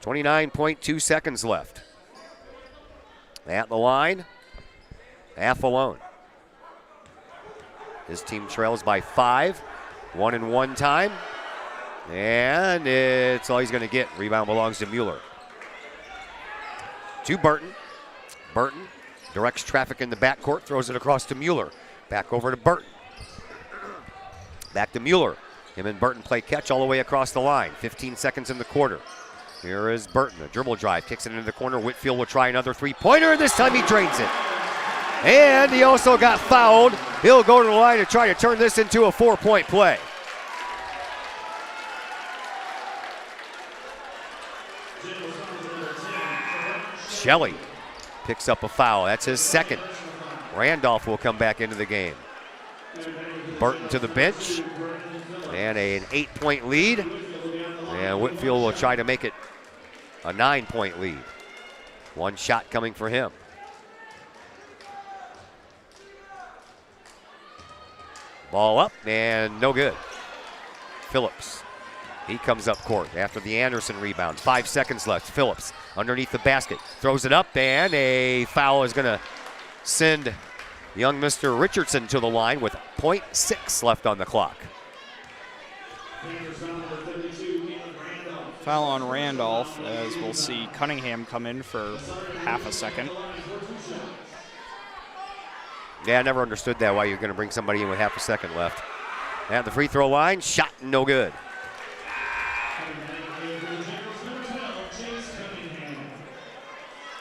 29.2 seconds left. At the line, Affalone. His team trails by 5. 1-and-1 time. And it's all he's going to get. Rebound belongs to Mueller. To Burton. Burton directs traffic in the backcourt, throws it across to Mueller. Back over to Burton. Back to Mueller. Him and Burton play catch all the way across the line. 15 seconds in the quarter. Here is Burton, a dribble drive, kicks it into the corner. Whitfield will try another three-pointer, and this time he drains it. And he also got fouled. He'll go to the line to try to turn this into a 4-point play. Shelley picks up a foul. That's his second. Randolph will come back into the game. Burton to the bench, and an 8-point lead. And Whitfield will try to make it a 9-point lead. One shot coming for him. Ball up and no good. Phillips, he comes up court after the Anderson rebound. 5 seconds left. Phillips underneath the basket, throws it up, and a foul is going to send young Mr. Richardson to the line with 0.6 left on the clock.
Foul on Randolph, as we'll see Cunningham come in for half a second.
Yeah, I never understood that, why you're going to bring somebody in with half a second left. At the free throw line, shot no good.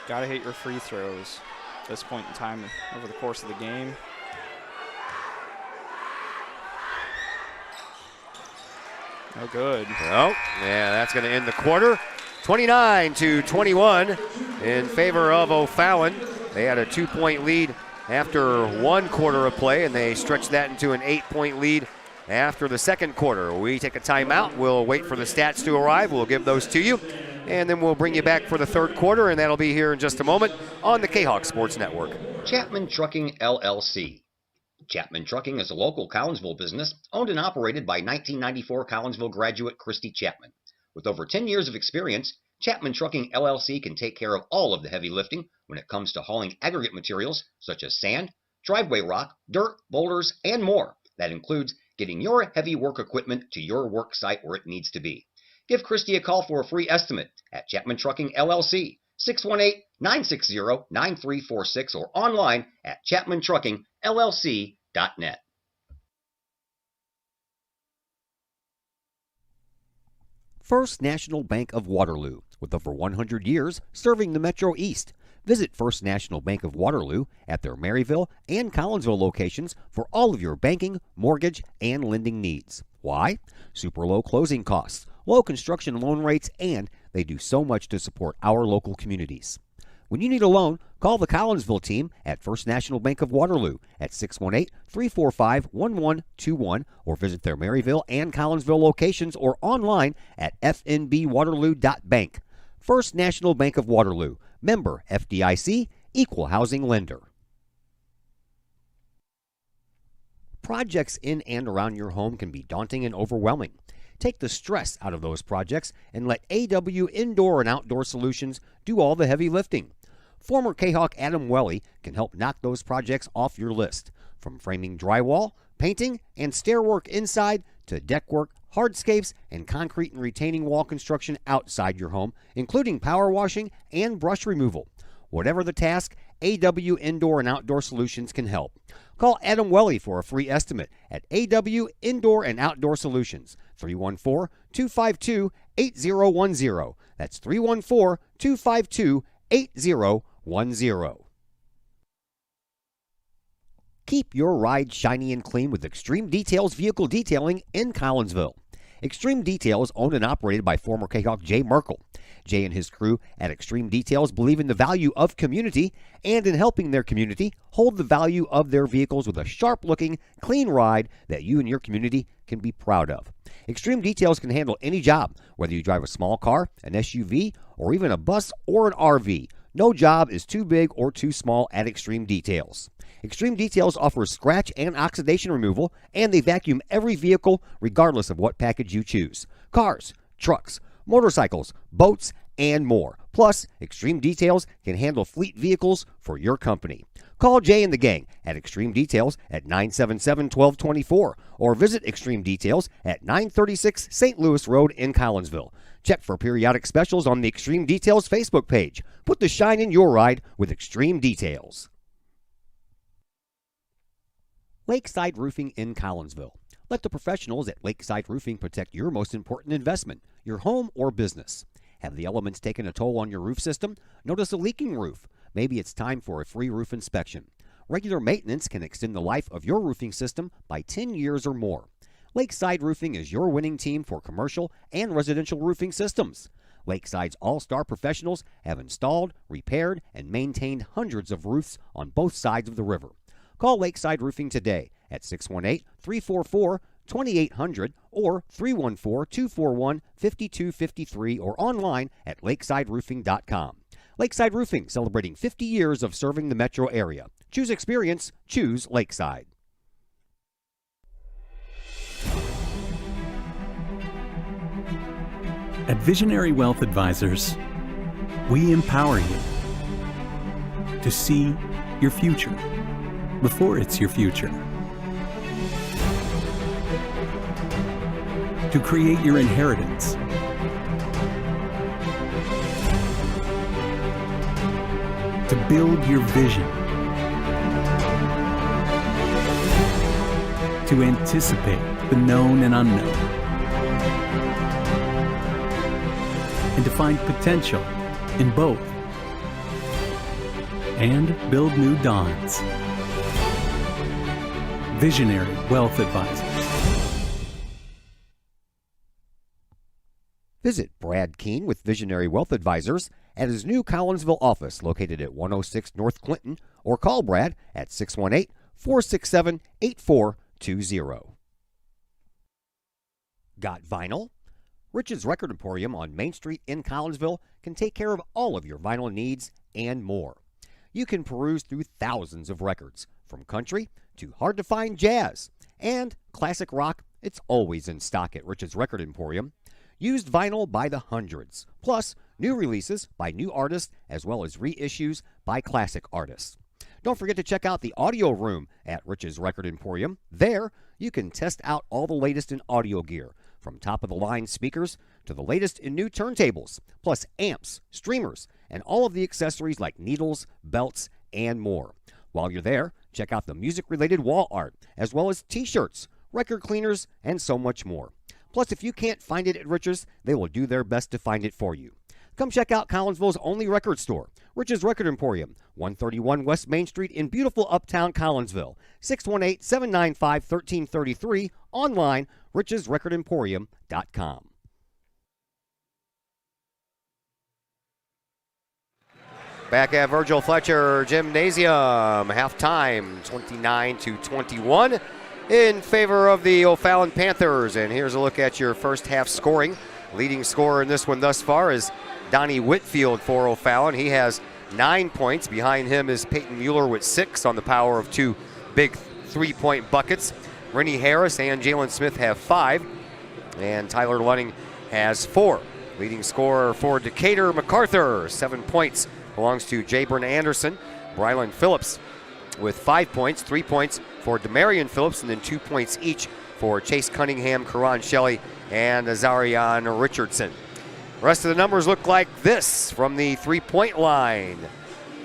Gotta hit your free throws at this point in time over the course of the game. No good.
Oh, yeah, that's going to end the quarter. 29-21 in favor of O'Fallon. They had a 2-point lead after 1 quarter of play, and they stretched that into an 8-point lead after the 2nd quarter. We take a timeout. We'll wait for the stats to arrive. We'll give those to you, and then we'll bring you back for the 3rd quarter, and that'll be here in just a moment on the K-Hawk Sports Network.
Chapman Trucking, LLC. Chapman Trucking is a local Collinsville business owned and operated by 1994 Collinsville graduate Christy Chapman. With over 10 years of experience, Chapman Trucking, LLC can take care of all of the heavy lifting when it comes to hauling aggregate materials such as sand, driveway rock, dirt, boulders, and more. That includes getting your heavy work equipment to your work site where it needs to be. Give Christy a call for a free estimate at Chapman Trucking, LLC, 618-960-9346, or online at chapmantruckingllc.net. First National Bank of Waterloo, with over 100 years serving the Metro East. Visit First National Bank of Waterloo at their Maryville and Collinsville locations for all of your banking, mortgage, and lending needs. Why? Super low closing costs, low construction loan rates, and they do so much to support our local communities. When you need a loan, call the Collinsville team at First National Bank of Waterloo at 618-345-1121 or visit their Maryville and Collinsville locations or online at fnbwaterloo.bank. First National Bank of Waterloo, member FDIC, equal housing lender. Projects in and around your home can be daunting and overwhelming. Take the stress out of those projects and let AW Indoor and Outdoor Solutions do all the heavy lifting. Former K-Hawk Adam Welly can help knock those projects off your list. From framing drywall, painting, and stair work inside to deck work, hardscapes, and concrete and retaining wall construction outside your home, including power washing and brush removal. Whatever the task, AW Indoor and Outdoor Solutions can help. Call Adam Welly for a free estimate at AW Indoor and Outdoor Solutions, 314-252-8010. That's 314-252-8010. Keep your ride shiny and clean with Extreme Details Vehicle Detailing in Collinsville. Extreme Details, owned and operated by former K-Hawk Jay Merkel. Jay and his crew at Extreme Details believe in the value of community and in helping their community hold the value of their vehicles with a sharp-looking, clean ride that you and your community can be proud of. Extreme Details can handle any job, whether you drive a small car, an SUV, or even a bus or an RV. No job is too big or too small at Extreme Details. Extreme Details offers scratch and oxidation removal, and they vacuum every vehicle regardless of what package you choose. Cars, trucks, motorcycles, boats, and more. Plus, Extreme Details can handle fleet vehicles for your company. Call Jay and the gang at Extreme Details at 977-1224 or visit Extreme Details at 936 St. Louis Road in Collinsville. Check for periodic specials on the Extreme Details Facebook page. Put the shine in your ride with Extreme Details. Lakeside Roofing in Collinsville. Let the professionals at Lakeside Roofing protect your most important investment, your home or business. Have the elements taken a toll on your roof system? Notice a leaking roof? Maybe it's time for a free roof inspection. Regular maintenance can extend the life of your roofing system by 10 years or more. Lakeside Roofing is your winning team for commercial and residential roofing systems. Lakeside's all-star professionals have installed, repaired, and maintained hundreds of roofs on both sides of the river. Call Lakeside Roofing today at 618-344-2800 or 314-241-5253 or online at lakesideroofing.com. Lakeside Roofing, celebrating 50 years of serving the metro area. Choose experience, choose Lakeside.
At Visionary Wealth Advisors, we empower you to see your future before it's your future, to create your inheritance, to build your vision, to anticipate the known and unknown, and to find potential in both, and build new dawns. Visionary Wealth Advisors.
Visit Brad Keene with Visionary Wealth Advisors at his new Collinsville office located at 106 North Clinton, or call Brad at 618-467-8420. Got vinyl? Rich's Record Emporium on Main Street in Collinsville can take care of all of your vinyl needs and more. You can peruse through thousands of records, from country to hard-to-find jazz. And classic rock, it's always in stock at Rich's Record Emporium. Used vinyl by the hundreds, plus new releases by new artists as well as reissues by classic artists. Don't forget to check out the audio room at Rich's Record Emporium. There, you can test out all the latest in audio gear, from top-of-the-line speakers to the latest in new turntables, plus amps, streamers, and all of the accessories like needles, belts, and more. While you're there, check out the music-related wall art, as well as t-shirts, record cleaners, and so much more. Plus, if you can't find it at Rich's, they will do their best to find it for you. Come check out Collinsville's only record store, Rich's Record Emporium, 131 West Main Street in beautiful uptown Collinsville, 618-795-1333, online, richesrecordemporium.com.
Back at Virgil Fletcher Gymnasium, halftime 29-21 in favor of the O'Fallon Panthers. And here's a look at your first half scoring. Leading scorer in this one thus far is Donnie Whitfield for O'Fallon. He has 9 points. Behind him is Peyton Mueller with 6 on the power of 2 big three-point buckets. Rennie Harris and Jalen Smith have 5, and Tyler Lunning has 4. Leading scorer for Decatur MacArthur, 7 points, belongs to Jabron Anderson. Brylan Phillips with 5 points, 3 points for Demarion Phillips, and then 2 points each for Chase Cunningham, Karan Shelley, and Azarian Richardson. The rest of the numbers look like this from the three-point line.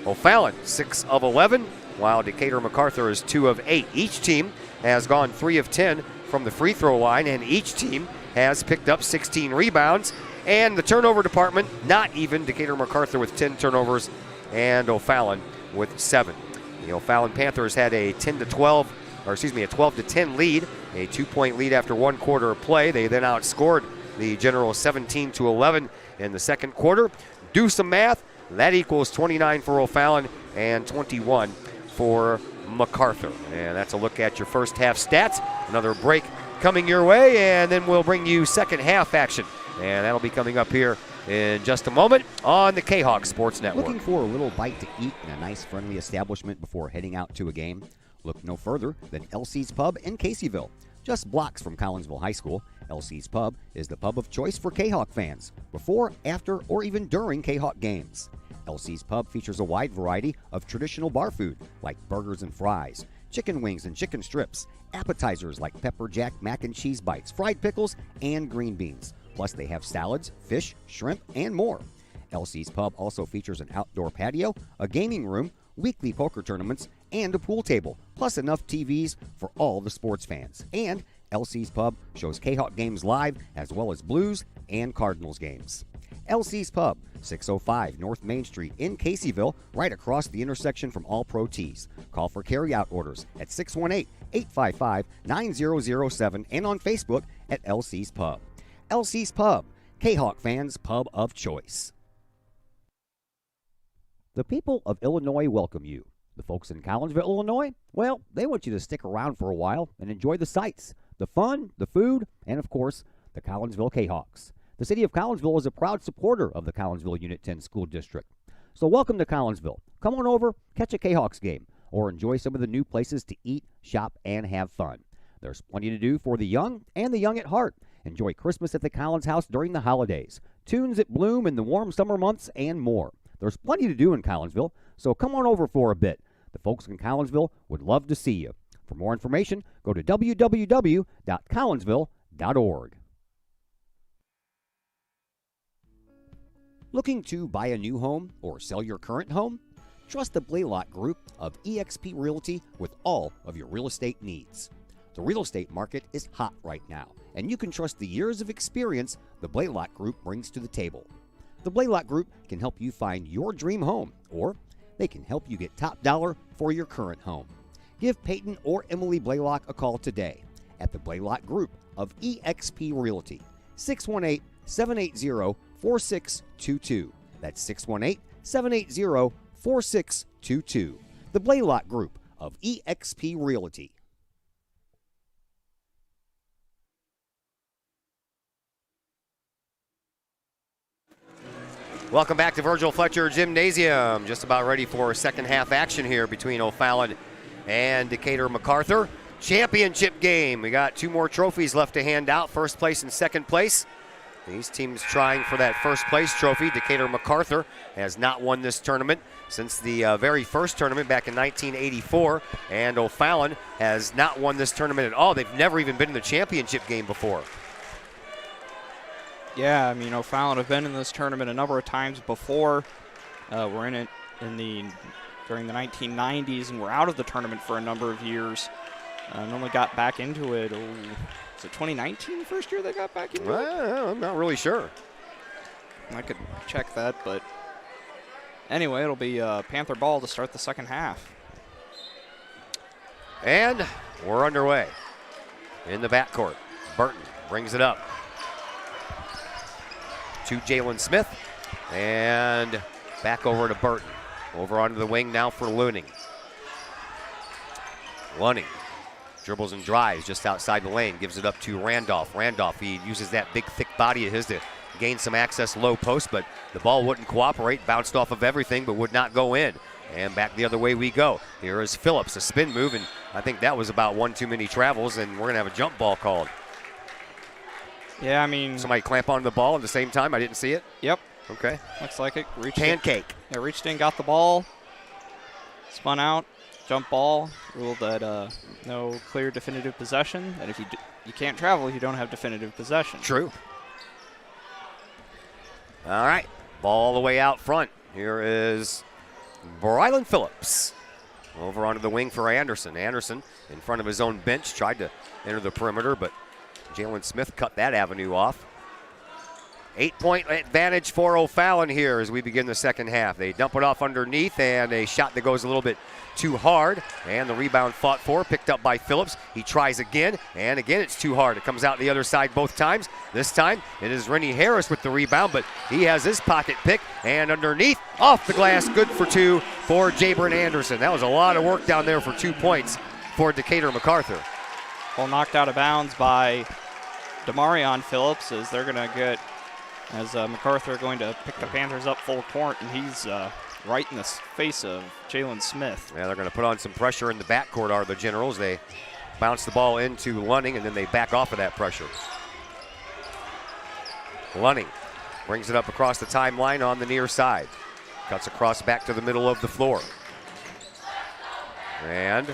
O'Fallon, 6 of 11, while Decatur MacArthur is 2 of 8. Each team has gone 3 of 10 from the free throw line, and each team has picked up 16 rebounds. And the turnover department, not even. Decatur MacArthur with 10 turnovers and O'Fallon with 7. The O'Fallon Panthers had a 12-10 lead, a 2-point lead after 1 quarter of play. They then outscored the Generals 17-11 in the second quarter. Do some math. That equals 29 for O'Fallon and 21 for MacArthur. And that's a look at your first half stats. Another break coming your way, and then we'll bring you second half action. And that'll be coming up here in just a moment on the K-Hawk Sports Network.
Looking for a little bite to eat in a nice friendly establishment before heading out to a game? Look no further than LC's Pub in Caseyville. Just blocks from Collinsville High School, LC's Pub is the pub of choice for K-Hawk fans, before, after, or even during K-Hawk games. LC's Pub features a wide variety of traditional bar food like burgers and fries, chicken wings and chicken strips, appetizers like pepper jack mac and cheese bites, fried pickles, and green beans. Plus, they have salads, fish, shrimp, and more. LC's Pub also features an outdoor patio, a gaming room, weekly poker tournaments, and a pool table, plus enough TVs for all the sports fans. And LC's Pub shows K-Hawk games live, as well as Blues and Cardinals games. LC's Pub, 605 North Main Street in Caseyville, right across the intersection from All Pro Tees. Call for carry-out orders at 618-855-9007 and on Facebook at LC's Pub. LC's Pub, K-Hawk fans' pub of choice. The people of Illinois welcome you. The folks in Collinsville, Illinois, well, they want you to stick around for a while and enjoy the sights, the fun, the food, and of course, the Collinsville K-Hawks. The city of Collinsville is a proud supporter of the Collinsville Unit 10 School District. So welcome to Collinsville. Come on over, catch a K-Hawks game, or enjoy some of the new places to eat, shop, and have fun. There's plenty to do for the young and the young at heart. Enjoy Christmas at the Collins House during the holidays, tunes at Bloom in the warm summer months, and more. There's plenty to do in Collinsville, so come on over for a bit. The folks in Collinsville would love to see you. For more information, go to www.collinsville.org. Looking to buy a new home or sell your current home? Trust the Blaylock Group of eXp Realty with all of your real estate needs. The real estate market is hot right now, and you can trust the years of experience the Blaylock Group brings to the table. The Blaylock Group can help you find your dream home, or they can help you get top dollar for your current home. Give Peyton or Emily Blaylock a call today at the Blaylock Group of eXp Realty, 618-780-4622. That's 618-780-4622. The Blaylock Group of eXp Realty.
Welcome back to Virgil Fletcher Gymnasium. Just about ready for second half action here between O'Fallon and Decatur-MacArthur. Championship game. We got two more trophies left to hand out, first place and second place. These teams trying for that first place trophy. Decatur-MacArthur has not won this tournament since the very first tournament back in 1984, and O'Fallon has not won this tournament at all. They've never even been in the championship game before.
Yeah, I mean, O'Fallon have been in this tournament a number of times before. We're in it during the 1990s, and we're out of the tournament for a number of years. And only got back into it, was it 2019 the first year they got back into it?
I'm not really sure.
I could check that, but anyway, it'll be Panther ball to start the second half.
And we're underway in the backcourt. Burton brings it up to Jalen Smith, and back over to Burton. Over onto the wing now for Luning. Lunning dribbles and drives just outside the lane, gives it up to Randolph. Randolph, he uses that big, thick body of his to gain some access low post, but the ball wouldn't cooperate, bounced off of everything, but would not go in. And back the other way we go. Here is Phillips, a spin move, and I think that was about one too many travels, and we're going to have a jump ball called.
Yeah, I mean...
Somebody clamp onto the ball at the same time? I didn't see it?
Yep.
Okay.
Looks like it.
Pancake.
Reached in, got the ball, spun out, jump ball, ruled that no clear definitive possession, and if you can't travel, you don't have definitive possession.
True. All right, ball all the way out front. Here is Brylan Phillips. Over onto the wing for Anderson. Anderson in front of his own bench, tried to enter the perimeter, but Jalen Smith cut that avenue off. 8-point advantage for O'Fallon here as we begin the second half. They dump it off underneath, and a shot that goes a little bit too hard, and the rebound fought for, picked up by Phillips. He tries again, and again it's too hard. It comes out the other side both times. This time it is Rennie Harris with the rebound, but he has his pocket pick, and underneath, off the glass, good for two for Jabron Anderson. That was a lot of work down there for 2 points for Decatur-MacArthur.
Ball knocked out of bounds by Demarion Phillips as they're going to get, as MacArthur are going to pick the Panthers up full court, and he's right in the face of Jalen Smith.
Yeah, they're going to put on some pressure in the backcourt, are the Generals. They bounce the ball into Lunning, and then they back off of that pressure. Lunning brings it up across the timeline on the near side. Cuts across back to the middle of the floor. And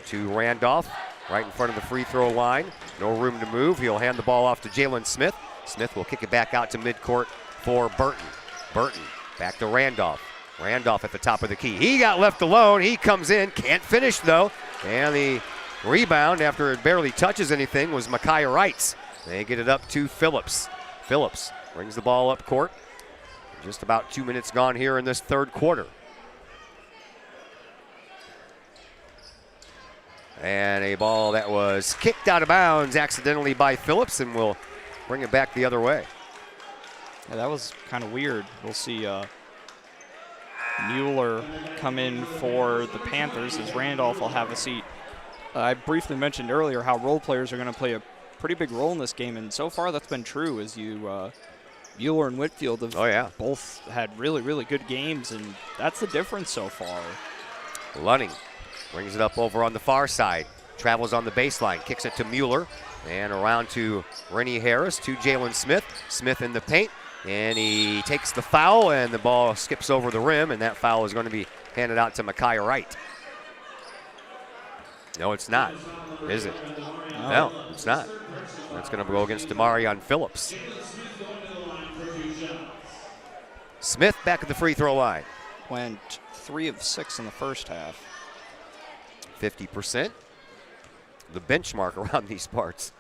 to Randolph, right in front of the free throw line. No room to move. He'll hand the ball off to Jalen Smith. Smith will kick it back out to midcourt for Burton. Burton back to Randolph. Randolph at the top of the key. He got left alone. He comes in, can't finish though. And the rebound, after it barely touches anything, was Micaiah Wrights. They get it up to Phillips. Phillips brings the ball up court. Just about 2 minutes gone here in this third quarter. And a ball that was kicked out of bounds accidentally by Phillips, and will bring it back the other way.
Yeah, that was kind of weird. We'll see Mueller come in for the Panthers as Randolph will have a seat. I briefly mentioned earlier how role players are going to play a pretty big role in this game, and so far that's been true as Mueller and Whitfield have both had really, really good games, and that's the difference so far.
Lunning brings it up over on the far side, travels on the baseline, kicks it to Mueller, and around to Rennie Harris, to Jalen Smith. Smith in the paint, and he takes the foul, and the ball skips over the rim, and that foul is going to be handed out to Micaiah Wright. No, it's not, is it? No, it's not. That's going to go against Demarion Phillips. Smith back at the free throw line.
Went 3 of 6 in the first half.
50%. The benchmark around these parts.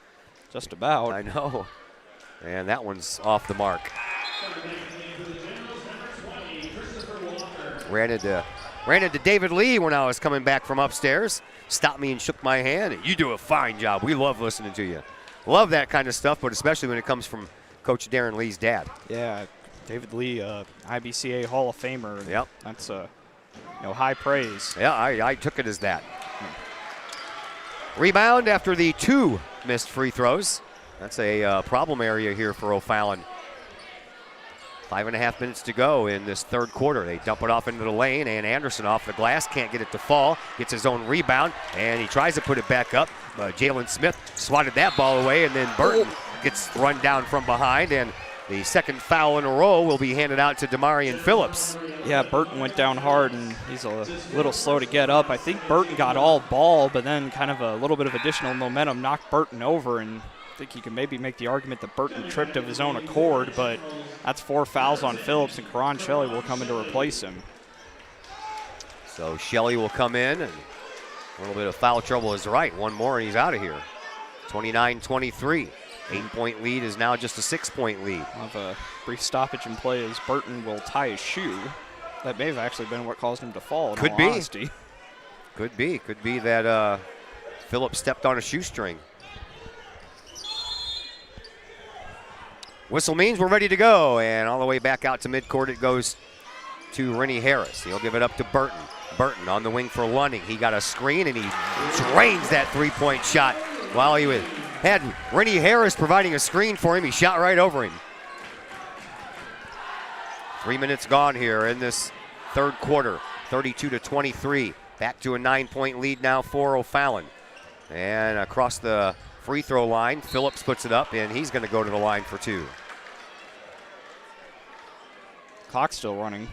Just about.
I know. And that one's off the mark. Ran into David Lee when I was coming back from upstairs. Stopped me and shook my hand. You do a fine job. We love listening to you. Love that kind of stuff, but especially when it comes from Coach Darren Lee's dad.
Yeah, David Lee, IBCA Hall of Famer.
Yep.
That's high praise.
Yeah, I took it as that. Rebound after the 2 missed free throws. That's a problem area here for O'Fallon. 5.5 minutes to go in this third quarter. They dump it off into the lane, and Anderson off the glass, can't get it to fall. Gets his own rebound, and he tries to put it back up. Jalen Smith swatted that ball away, and then Burton gets run down from behind, and the second foul in a row will be handed out to Demarion Phillips.
Yeah, Burton went down hard, and he's a little slow to get up. I think Burton got all ball, but then kind of a little bit of additional momentum knocked Burton over, and I think you can maybe make the argument that Burton tripped of his own accord, but that's 4 fouls on Phillips, and Karan Shelley will come in to replace him.
So Shelley will come in, and a little bit of foul trouble is right. One more, and he's out of here. 29-23. 8-point lead is now just a 6-point lead.
We'll have a brief stoppage in play as Burton will tie his shoe. That may have actually been what caused him to fall, in all honesty.
Could be. Could be that Phillips stepped on a shoestring. Whistle means we're ready to go, and all the way back out to midcourt it goes to Rennie Harris. He'll give it up to Burton. Burton on the wing for Lunning. He got a screen, and he drains that 3-point shot while he had Rennie Harris providing a screen for him. He shot right over him. 3 minutes gone here in this third quarter, 32-23. Back to a 9-point lead now for O'Fallon. And across the free throw line, Phillips puts it up, and he's going to go to the line for 2.
Clock's still running.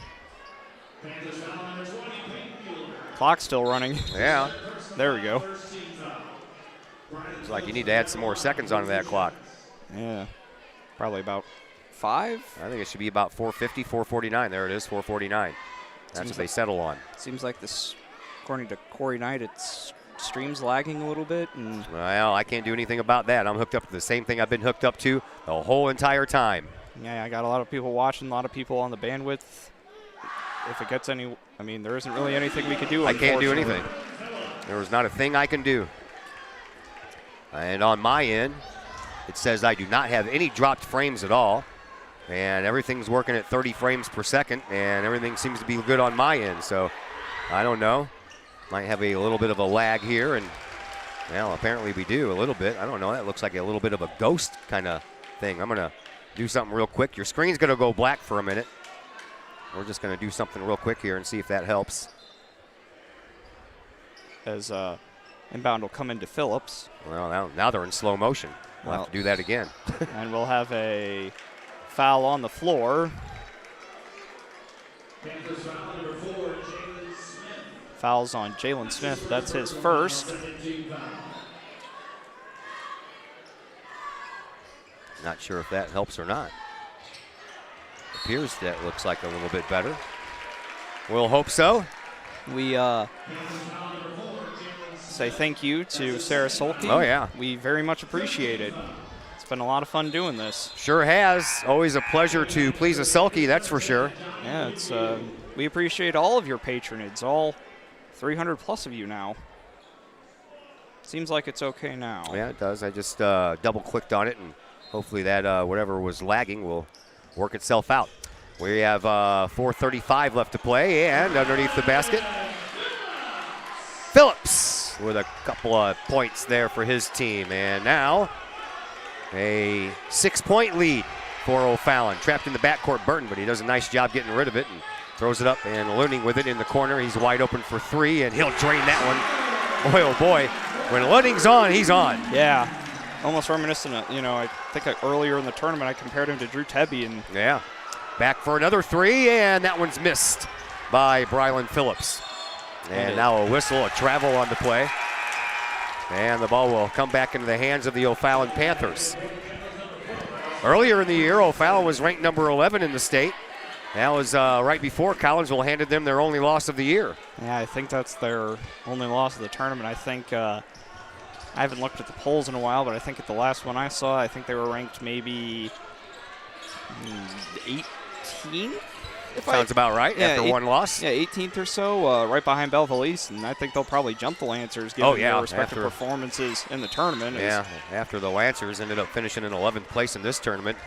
Clock's still running.
Yeah.
There we go.
It's like you need to add some more seconds onto that clock.
Yeah. Probably about 5?
I think it should be about 4:50, 4:49. There it is, 4:49. That's what they settle on.
Seems like this, according to Corey Knight, it's stream's lagging a little bit. And
well, I can't do anything about that. I'm hooked up to the same thing I've been hooked up to the whole entire time.
Yeah, I got a lot of people watching, a lot of people on the bandwidth. If it gets any, I mean, there isn't really anything we can do.
I can't do anything. There was not a thing I can do. And on my end, it says I do not have any dropped frames at all. And everything's working at 30 frames per second, and everything seems to be good on my end. So I don't know. Might have a little bit of a lag here, and well, apparently we do a little bit. I don't know. That looks like a little bit of a ghost kind of thing. I'm going to do something real quick. Your screen's going to go black for a minute. We're just going to do something real quick here and see if that helps.
As inbound will come into Phillips.
Well, now they're in slow motion. We'll have to do that again.
And we'll have a foul on the floor. Fouls on Jalen Smith. That's his first.
Not sure if that helps or not. Appears that looks like a little bit better. We'll hope so.
We say thank you to Sarah Solke.
Oh, yeah.
We very much appreciate it. It's been a lot of fun doing this.
Sure has. Always a pleasure to please a Selkie, that's for sure.
Yeah, it's we appreciate all of your patronage, all 300 plus of you now. Seems like it's okay now.
Yeah, it does. I just double-clicked on it, and hopefully that whatever was lagging will work itself out. We have 4:35 left to play, and underneath the basket, Phillips with a couple of points there for his team. And now a 6-point lead for O'Fallon. Trapped in the backcourt, Burton, but he does a nice job getting rid of it and throws it up, and Luning with it in the corner. He's wide open for three, and he'll drain that one. Boy, oh boy, when Luning's on, he's on.
Yeah, almost reminiscent of, I think earlier in the tournament I compared him to Drew Tebby. And
yeah, back for another three, and that one's missed by Brylan Phillips. And now a whistle, a travel on the play. And the ball will come back into the hands of the O'Fallon Panthers. Earlier in the year, O'Fallon was ranked number 11 in the state. That was right before Collinsville handed them their only loss of the year.
Yeah, I think that's their only loss of the tournament. I think, I haven't looked at the polls in a while, but I think at the last one I saw, I think they were ranked maybe 18th?
Sounds about right, after one loss.
Yeah, 18th or so, right behind Belleville East, and I think they'll probably jump the Lancers given their respective performances in the tournament.
Yeah, after the Lancers ended up finishing in 11th place in this tournament.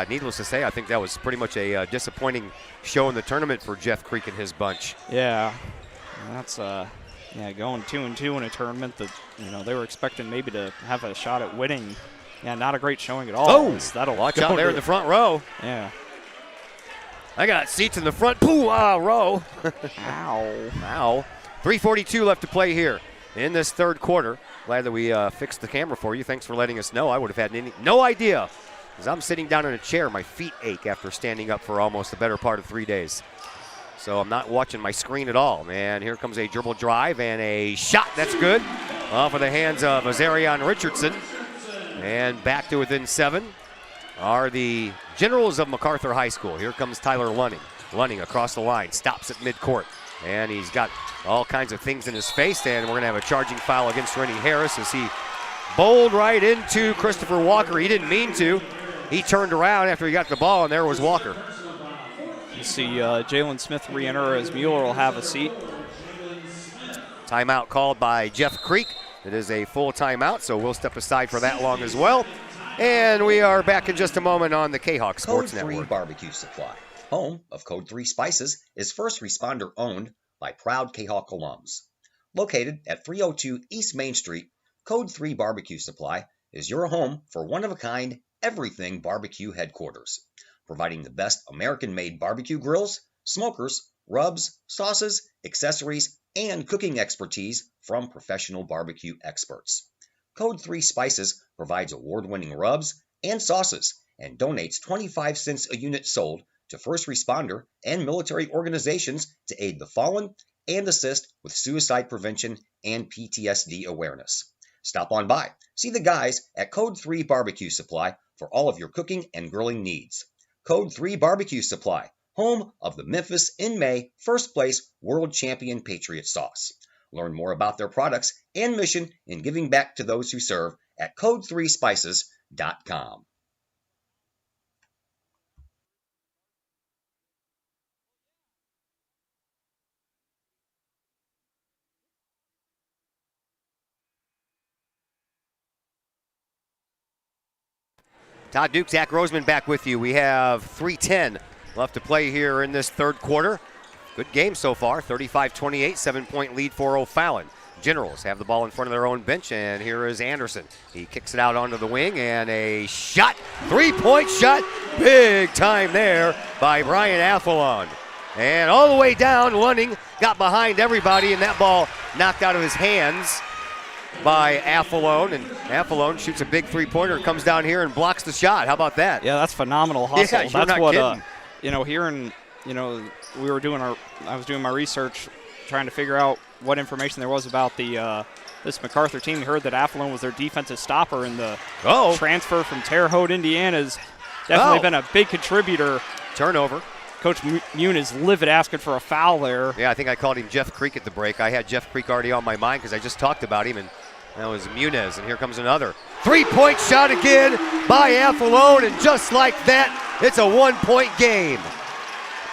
Needless to say, I think that was pretty much a disappointing show in the tournament for Jeff Creek and his bunch.
Yeah, that's going 2-2 in a tournament that they were expecting maybe to have a shot at winning. Yeah, not a great showing at all.
Oh, that'll watch out there in the front row.
Yeah.
I got seats in the front row.
Ow.
Ow. 3:42 left to play here in this third quarter. Glad that we fixed the camera for you. Thanks for letting us know. I would have had no idea, because I'm sitting down in a chair. My feet ache after standing up for almost the better part of 3 days. So I'm not watching my screen at all. And here comes a dribble drive and a shot. That's good. Off of the hands of Azarion Richardson. And back to within 7 are the Generals of MacArthur High School. Here comes Tyler Lunning. Lunning across the line, stops at midcourt. And he's got all kinds of things in his face, and we're going to have a charging foul against Rennie Harris as he bowled right into Christopher Walker. He didn't mean to. He turned around after he got the ball, and there was Walker.
You see Jalen Smith re-enter as Mueller will have a seat.
Timeout called by Jeff Creek. It is a full timeout, so we'll step aside for that long as well. And we are back in just a moment on the K-Hawk Sports Network.
Code 3 Barbecue Supply, home of Code 3 Spices, is first responder owned by proud K-Hawk alums. Located at 302 East Main Street, Code 3 Barbecue Supply is your home for one-of-a-kind everything barbecue headquarters, providing the best American-made barbecue grills, smokers, rubs, sauces, accessories, and cooking expertise from professional barbecue experts. Code 3 Spices provides award-winning rubs and sauces and donates 25 cents a unit sold to first responder and military organizations to aid the fallen and assist with suicide prevention and PTSD awareness. Stop on by. See the guys at Code 3 Barbecue Supply for all of your cooking and grilling needs. Code 3 Barbecue Supply, home of the Memphis in May first place world champion Patriot sauce. Learn more about their products and mission in giving back to those who serve at code3spices.com.
Todd Duke, Zach Roseman back with you. We have 3:10 left to play here in this third quarter. Good game so far, 35-28, 7-point lead for O'Fallon. Generals have the ball in front of their own bench, and here is Anderson. He kicks it out onto the wing, and a shot, three-point shot, big time there by Brian Athelon. And all the way down, Lunning got behind everybody, and that ball knocked out of his hands by Athelon, and Athelon shoots a big three-pointer, comes down here and blocks the shot. How about that?
Yeah, that's phenomenal hustle.
Yeah,
that's
not
what
kidding.
Here in we were doing I was doing my research trying to figure out what information there was about the this MacArthur team. We heard that Athelon was their defensive stopper, and the transfer from Terre Haute, Indiana has definitely been a big contributor.
Turnover.
Coach Mune is livid asking for a foul there.
Yeah, I think I called him Jeff Creek at the break. I had Jeff Creek already on my mind because I just talked about him, and that was Muniz, and here comes another. Three-point shot again by Athelon, and just like that, it's a one-point game.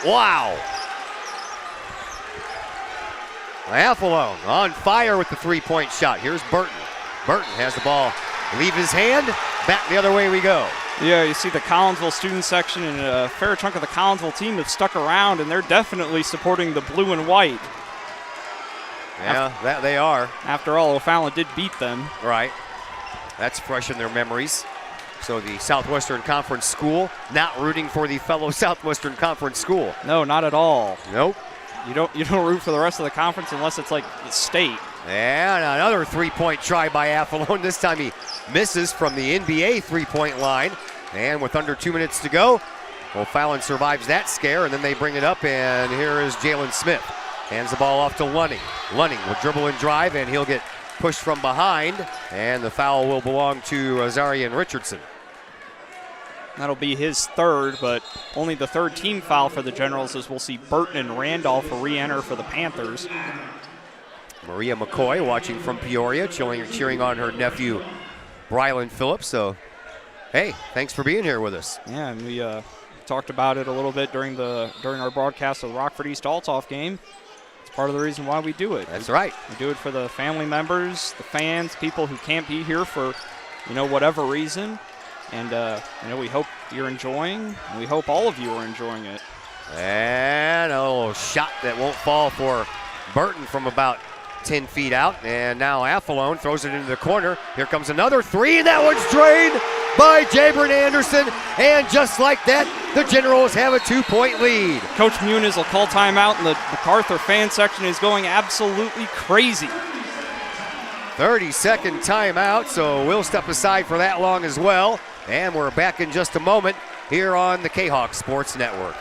Wow. Athelon on fire with the three-point shot. Here's Burton. Burton has the ball. Leave his hand. Back the other way we go.
Yeah, you see the Collinsville student section and a fair chunk of the Collinsville team have stuck around, and they're definitely supporting the blue and white.
Yeah, that they are.
After all, O'Fallon did beat them.
Right. That's fresh in their memories. So the Southwestern Conference school not rooting for the fellow Southwestern Conference school.
No, not at all.
Nope.
You don't root for the rest of the conference unless it's like the state.
And another three-point try by Athlone. This time he misses from the NBA three-point line. And with under 2 minutes to go, O'Fallon survives that scare, and then they bring it up, and here is Jalen Smith. Hands the ball off to Lunning. Lunning will dribble and drive, and he'll get pushed from behind, and the foul will belong to Azarian Richardson.
That'll be his third, but only the third team foul for the Generals, as we'll see Burton and Randolph re-enter for the Panthers.
Maria McCoy watching from Peoria, cheering on her nephew, Brylan Phillips. So, hey, thanks for being here with us.
Yeah, and we talked about it a little bit during our broadcast of the Rockford East Althoff game. It's part of the reason why we do it.
That's right.
We do it for the family members, the fans, people who can't be here for, whatever reason. And, we hope you're enjoying, and we hope all of you are enjoying it.
And a little shot that won't fall for Burton from about 10 feet out. And now Athlone throws it into the corner. Here comes another three, and that one's drained by Jabron Anderson. And just like that, the Generals have a 2-point lead.
Coach Muniz will call timeout, and the MacArthur fan section is going absolutely crazy.
30-second timeout, so we'll step aside for that long as well. And we're back in just a moment here on the K-Hawk Sports Network.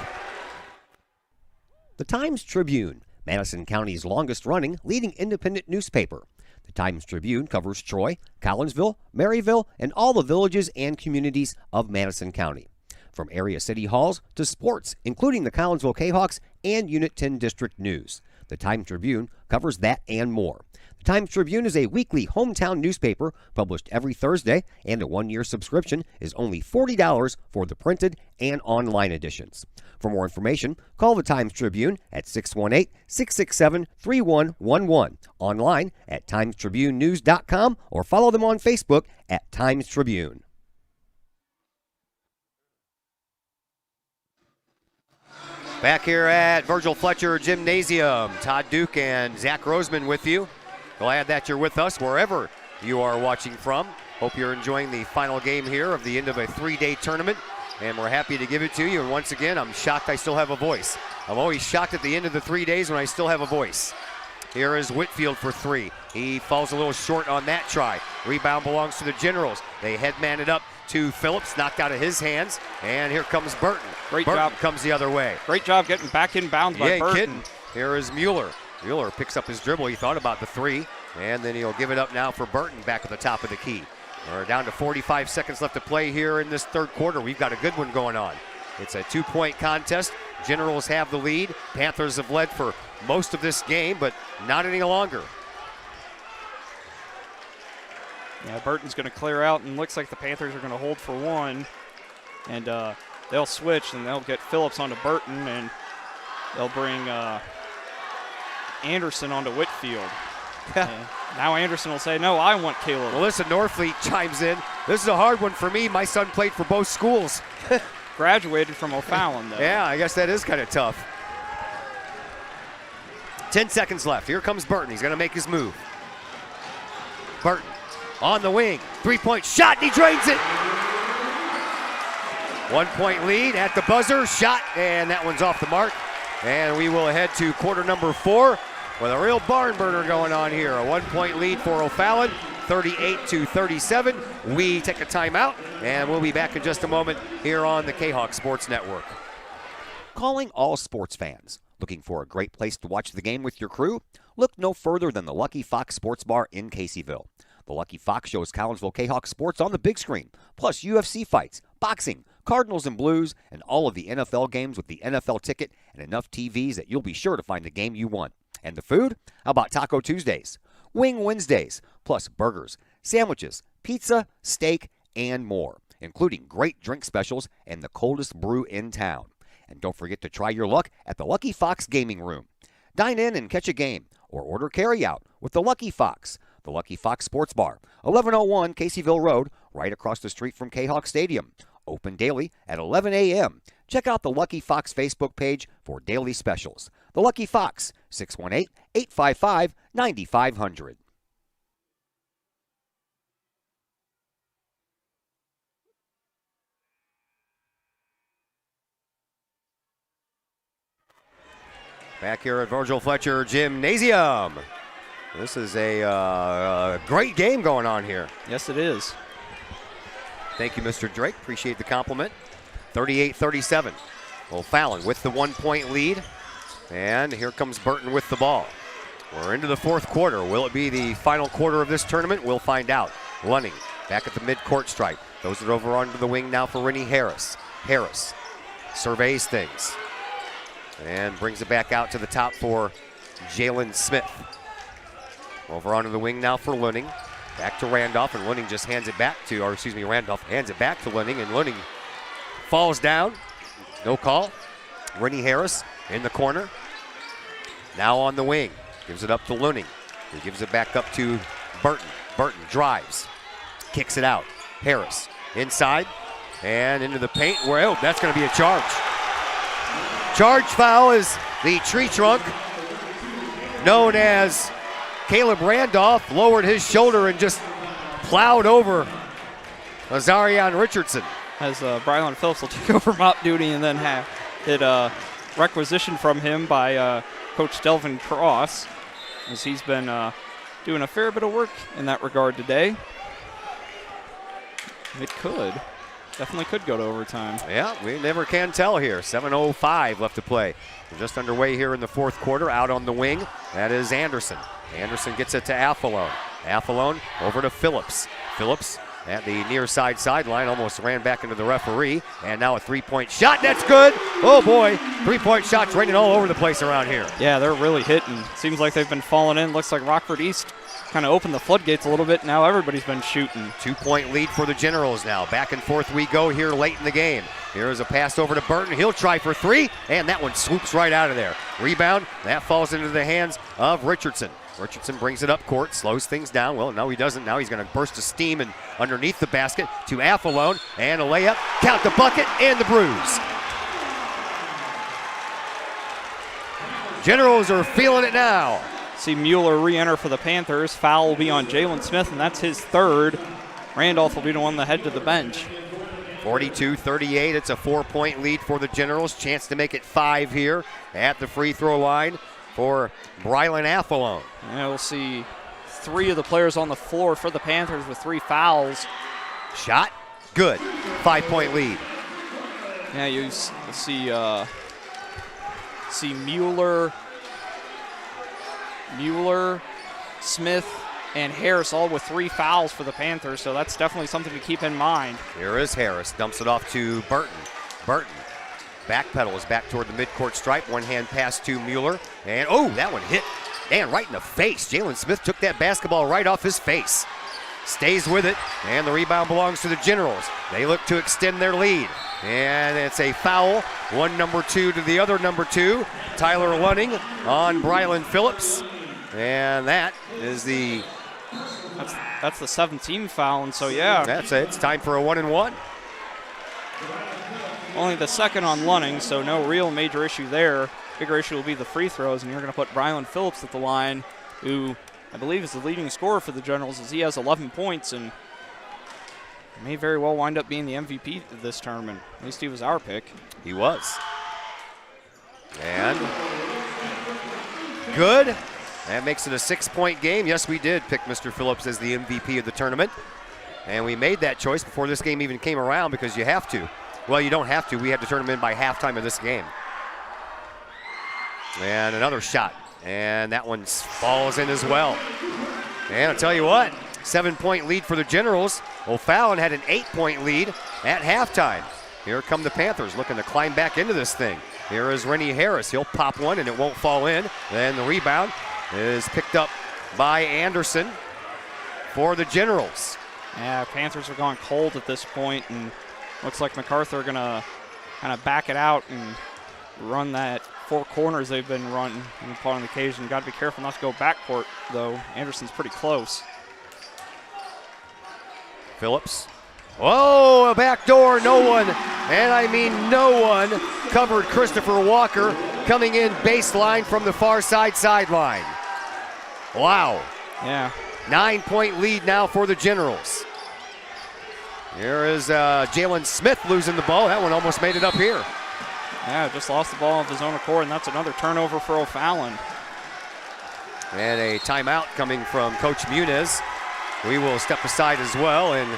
The Times-Tribune, Madison County's longest-running leading independent newspaper. The Times-Tribune covers Troy, Collinsville, Maryville, and all the villages and communities of Madison County. From area city halls to sports, including the Collinsville K-Hawks and Unit 10 District News. The Times-Tribune covers that and more. The Times-Tribune is a weekly hometown newspaper published every Thursday, and a one-year subscription is only $40 for the printed and online editions. For more information, call the Times-Tribune at 618-667-3111, online at timestribunenews.com, or follow them on Facebook at Times-Tribune.
Back here at Virgil Fletcher Gymnasium, Todd Duke and Zach Roseman with you. Glad that you're with us wherever you are watching from. Hope you're enjoying the final game here of the end of a 3-day tournament, and we're happy to give it to you. And once again, I'm shocked I still have a voice. I'm always shocked at the end of the 3 days when I still have a voice. Here is Whitfield for three. He falls a little short on that try. Rebound belongs to the Generals. They headman it up to Phillips, knocked out of his hands, and here comes Burton.
Great
Burton
job.
Comes the other way.
Great job getting back in bounds by Burton.
Kidding. Here is Mueller. Mueller picks up his dribble. He thought about the three, and then he'll give it up now for Burton back at the top of the key. We're down to 45 seconds left to play here in this third quarter. We've got a good one going on. It's a 2-point contest. Generals have the lead. Panthers have led for most of this game, but not any longer.
Yeah, Burton's going to clear out, and looks like the Panthers are going to hold for one. And they'll switch, and they'll get Phillips onto Burton, and they'll bring Anderson onto Whitfield. Now Anderson will say, no, I want Caleb.
Melissa Norfleet chimes in. This is a hard one for me. My son played for both schools.
Graduated from O'Fallon, though.
Yeah, I guess that is kind of tough. 10 seconds left. Here comes Burton. He's going to make his move. Burton on the wing. 3-point shot, and he drains it. 1-point lead at the buzzer. Shot, and that one's off the mark. And we will head to quarter number 4 with a real barn burner going on here. A 1-point lead for O'Fallon, 38-37. We take a timeout, and we'll be back in just a moment here on the K-Hawk Sports Network.
Calling all sports fans. Looking for a great place to watch the game with your crew? Look no further than the Lucky Fox Sports Bar in Caseyville. The Lucky Fox shows Collinsville K-Hawk sports on the big screen, plus UFC fights, boxing, Cardinals and Blues, and all of the NFL games with the NFL ticket and enough TVs that you'll be sure to find the game you want. And the food? How about Taco Tuesdays, Wing Wednesdays, plus burgers, sandwiches, pizza, steak, and more, including great drink specials and the coldest brew in town. And don't forget to try your luck at the Lucky Fox Gaming Room. Dine in and catch a game, or order carry-out with the Lucky Fox. The Lucky Fox Sports Bar, 1101 Caseyville Road, right across the street from K-Hawk Stadium. Open daily at 11 a.m. Check out the Lucky Fox Facebook page for daily specials. The Lucky Fox, 618-855-9500.
Back here at Virgil Fletcher Gymnasium. This is a great game going on here.
Yes, it is.
Thank you, Mr. Drake. Appreciate the compliment. 38-37. O'Fallon with the 1-point lead. And here comes Burton with the ball. We're into the fourth quarter. Will it be the final quarter of this tournament? We'll find out. Lunning back at the midcourt stripe. Throws it over onto the wing now for Rennie Harris. Harris surveys things and brings it back out to the top for Jalen Smith. Over onto the wing now for Lunning. Back to Randolph, and Lunning just hands it back to, Randolph hands it back to Lunning, and Lunning falls down. No call. Rennie Harris in the corner. Now on the wing. Gives it up to Lunning. He gives it back up to Burton. Burton drives. Kicks it out. Harris inside and into the paint. Well, that's going to be a charge. Charge foul is the tree trunk known as Caleb Randolph lowered his shoulder and just plowed over Azarian Richardson.
As Brylan Phillips will take over mop duty and then have it requisitioned from him by Coach Delvin Cross, as he's been doing a fair bit of work in that regard today. It definitely could go to overtime.
Yeah, we never can tell here. 7:05 left to play. We're just underway here in the fourth quarter. Out on the wing, that is Anderson. Anderson gets it to Affolone. Affolone over to Phillips. Phillips at the near side sideline, almost ran back into the referee, and now a three-point shot. That's good. Oh boy, three-point shots raining all over the place around here.
Yeah, they're really hitting. Seems like they've been falling in. Looks like Rockford East kind of opened the floodgates a little bit. Now everybody's been shooting.
2-point lead for the Generals now. Back and forth we go here late in the game. Here's a pass over to Burton. He'll try for three, and that one swoops right out of there. Rebound, that falls into the hands of Richardson. Richardson brings it up court, slows things down. Well, no, he doesn't. Now he's going to burst of steam and underneath the basket to Affolone, and a layup. Count the bucket and the bruise. Generals are feeling it now.
See Mueller re-enter for the Panthers. Foul will be on Jalen Smith, and that's his third. Randolph will be the one that head to the bench.
42-38. It's a 4-point lead for the Generals. Chance to make it 5 here at the free throw line for Brylan Affolone.
Yeah, we'll see 3 of the players on the floor for the Panthers with 3 fouls.
Shot, good. 5-point lead.
Yeah, you see Mueller, Smith, and Harris all with 3 fouls for the Panthers, so that's definitely something to keep in mind.
Here is Harris, dumps it off to Burton. Burton backpedals back toward the midcourt stripe. One hand pass to Mueller, and oh, that one hit Dan right in the face. Jalen Smith took that basketball right off his face. Stays with it, and the rebound belongs to the Generals. They look to extend their lead, and it's a foul. One number 2 to the other number 2. Tyler Lunning on Brylan Phillips, and that is
that's the 17th foul, and so yeah.
That's it. It's time for a 1-and-1.
Only the second on Lunning, so no real major issue there. Bigger issue will be the free throws, and you're going to put Brylan Phillips at the line, who I believe is the leading scorer for the Generals, as he has 11 points and may very well wind up being the MVP of this tournament. At least he was our pick.
He was. And good. That makes it a 6-point game. Yes, we did pick Mr. Phillips as the MVP of the tournament. And we made that choice before this game even came around because you have to. Well, you don't have to. We had to turn him in by halftime of this game. And another shot. And that one falls in as well. And I'll tell you what, 7-point lead for the Generals. O'Fallon had an 8-point lead at halftime. Here come the Panthers looking to climb back into this thing. Here is Rennie Harris. He'll pop one and it won't fall in. Then the rebound is picked up by Anderson for the Generals.
Yeah, Panthers are going cold at this point, and looks like MacArthur are going to kind of back it out and run that 4 corners they've been running on the occasion. Got to be careful not to go backcourt, though. Anderson's pretty close.
Phillips Oh, a back door, no one, and I mean no one, covered Christopher Walker coming in baseline from the far sideline. Wow.
Yeah.
9-point lead now for the Generals. Here is Jalen Smith losing the ball. That one almost made it up here.
Yeah, just lost the ball of his own accord, and that's another turnover for O'Fallon.
And a timeout coming from Coach Muniz. We will step aside as well, and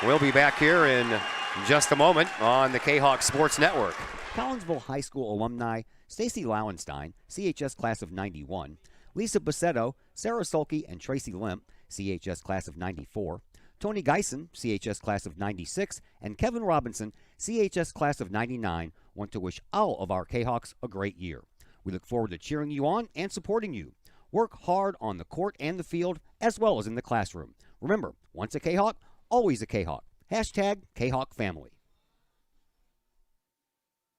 we'll be back here in just a moment on the K-Hawk Sports Network.
Collinsville High School alumni Stacy Lauenstein, CHS class of 91, Lisa Bassetto, Sarah Sulke, and Tracy Limp, CHS class of 94, Tony Geisen, CHS class of 96, and Kevin Robinson, CHS class of 99, want to wish all of our K-Hawks a great year. We look forward to cheering you on and supporting you. Work hard on the court and the field, as well as in the classroom. Remember, once a K-Hawk, always a K-Hawk. Hashtag K-Hawk Family.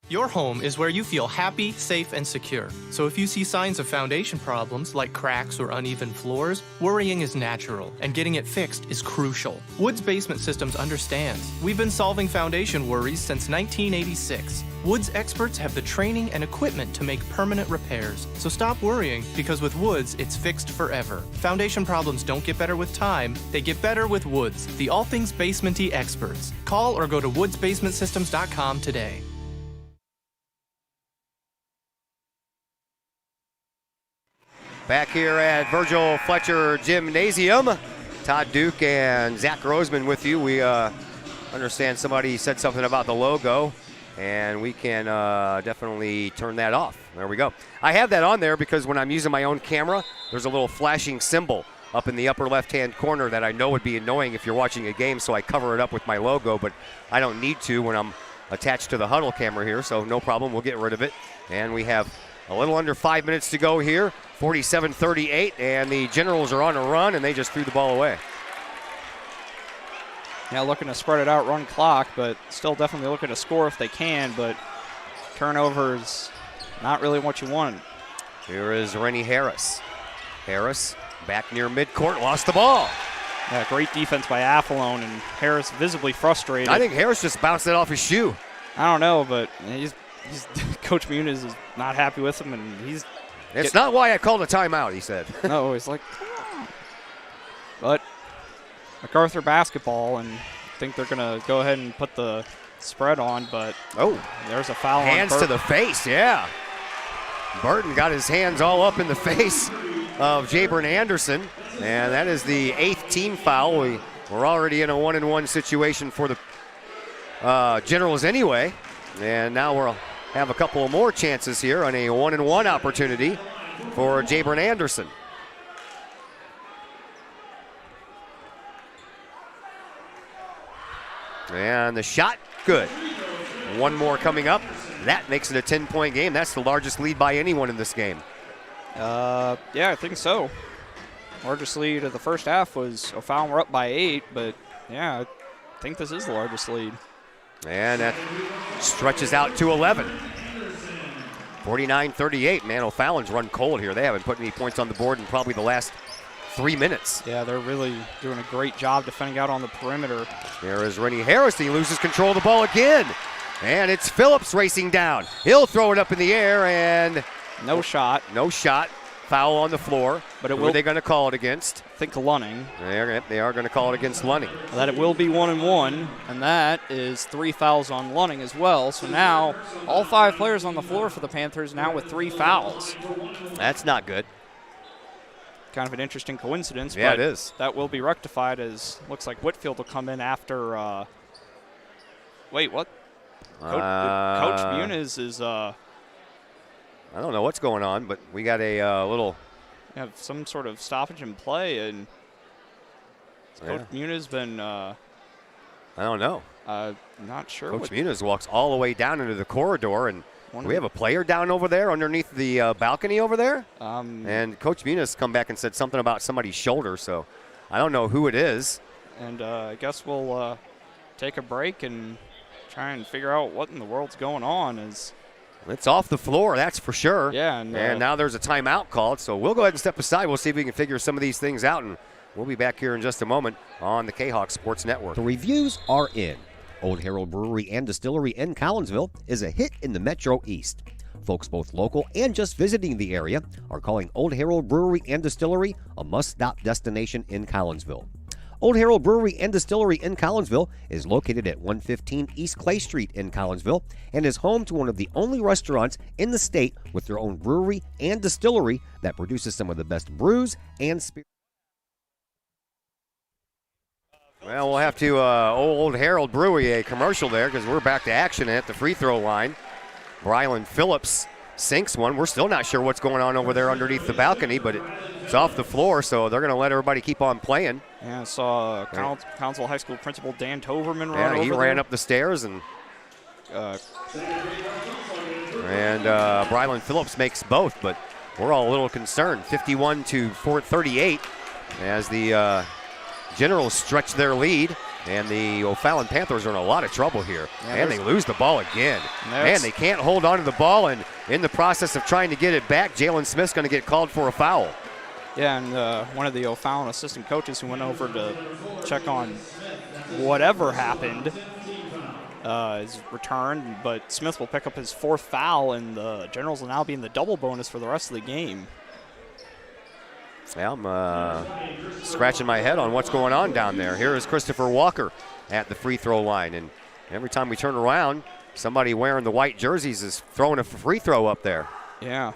Your home is where you feel happy, safe, and secure. So if you see signs of foundation problems like cracks or uneven floors, worrying is natural, and getting it fixed is crucial. Woods Basement Systems understands. We've been solving foundation worries since 1986. Woods experts have the training and equipment to make permanent repairs. So stop worrying, because with Woods, it's fixed forever. Foundation problems don't get better with time, they get better with Woods, the all things basement-y experts. Call or go to woodsbasementsystems.com today.
Back here at Virgil Fletcher Gymnasium, Todd Duke and Zach Roseman with you. We understand somebody said something about the logo, and we can definitely turn that off. There we go. I have that on there because when I'm using my own camera, there's a little flashing symbol up in the upper left-hand corner that I know would be annoying if you're watching a game, so I cover it up with my logo, but I don't need to when I'm attached to the huddle camera here, so no problem. We'll get rid of it. And we have a little under 5 minutes to go here, 47-38, and the Generals are on a run, and they just threw the ball away.
Yeah, looking to spread it out, run clock, but still definitely looking to score if they can, but turnovers not really what you want.
Here is Rennie Harris. Harris back near midcourt, lost the ball.
Yeah, great defense by Athlone, and Harris visibly frustrated.
I think Harris just bounced it off his shoe.
I don't know, but he's Coach Muniz is not happy with him, and he's...
It's not why I called a timeout, he said.
No, he's like, come on. But MacArthur basketball, and I think they're going to go ahead and put the spread on, but there's a foul on
hands to the face, yeah. Burton got his hands all up in the face of Jabron Anderson, and that is the 8th team foul. We're already in a 1-and-1 situation for the Generals anyway, and now we'll have a couple more chances here on a 1-and-1 opportunity for Jabron Anderson. And the shot, good. One more coming up. That makes it a 10-point game. That's the largest lead by anyone in this game.
Yeah, I think so. Largest lead of the first half was O'Fallon were up by 8, but yeah, I think this is the largest lead.
And that stretches out to 11. 49-38, man, O'Fallon's run cold here. They haven't put any points on the board in probably the last 3 minutes.
Yeah, they're really doing a great job defending out on the perimeter.
There is Rennie Harris. He loses control of the ball again. And it's Phillips racing down. He'll throw it up in the air, and
no shot.
No shot. Foul on the floor.
But
who are they going to call it against?
I think Lunning.
They are going to call it against Lunning.
That it will be 1-and-1, and that is 3 fouls on Lunning as well. So now all 5 players on the floor for the Panthers now with 3 fouls.
That's not good.
Kind of an interesting coincidence.
Yeah,
but
it is.
That will be rectified as looks like Whitfield will come in after. Wait, what? Coach Muniz is.
I don't know what's going on, but we got a little.
Have some sort of stoppage in play, and Coach Muniz been.
I don't know.
Not sure.
Coach Muniz walks all the way down into the corridor, and do we have a player down over there underneath the balcony over there? And Coach Muniz come back and said something about somebody's shoulder, so I don't know who it is.
And I guess we'll take a break and try and figure out what in the world's going on.
It's off the floor, that's for sure.
Yeah.
And now there's a timeout called, so we'll go ahead and step aside. We'll see if we can figure some of these things out, and We'll be back here in just a moment on the K-Hawk Sports Network.
The reviews are in. Old Herald Brewery and Distillery in Collinsville is a hit in the Metro East. Folks both local and just visiting the area are calling Old Herald Brewery and Distillery a must-stop destination in Collinsville. Old Herald Brewery and Distillery in Collinsville is located at 115 East Clay Street in Collinsville and is home to one of the only restaurants in the state with their own brewery and distillery that produces some of the best brews and spirits.
Well, we'll have to Old Herald Brewery a commercial there because we're back to action at the free throw line. Brylan Phillips sinks one. We're still not sure what's going on over there underneath the balcony, but it's off the floor, so they're going to let everybody keep on playing.
Yeah, I saw Council High School principal Dan Toverman run over.
Yeah, he ran up the stairs, and Brylan Phillips makes both, but we're all a little concerned. 51 to 38 as the Generals stretch their lead, and the O'Fallon Panthers are in a lot of trouble here.
Yeah,
and they lose the ball again. Man, they can't hold on to the ball, and in the process of trying to get it back, Jalen Smith's going to get called for a foul.
Yeah, and one of the O'Fallon assistant coaches who went over to check on whatever happened is returned, but Smith will pick up his 4th foul, and the Generals will now be in the double bonus for the rest of the game.
Yeah, I'm scratching my head on what's going on down there. Here is Christopher Walker at the free throw line, and every time we turn around, somebody wearing the white jerseys is throwing a free throw up there.
Yeah.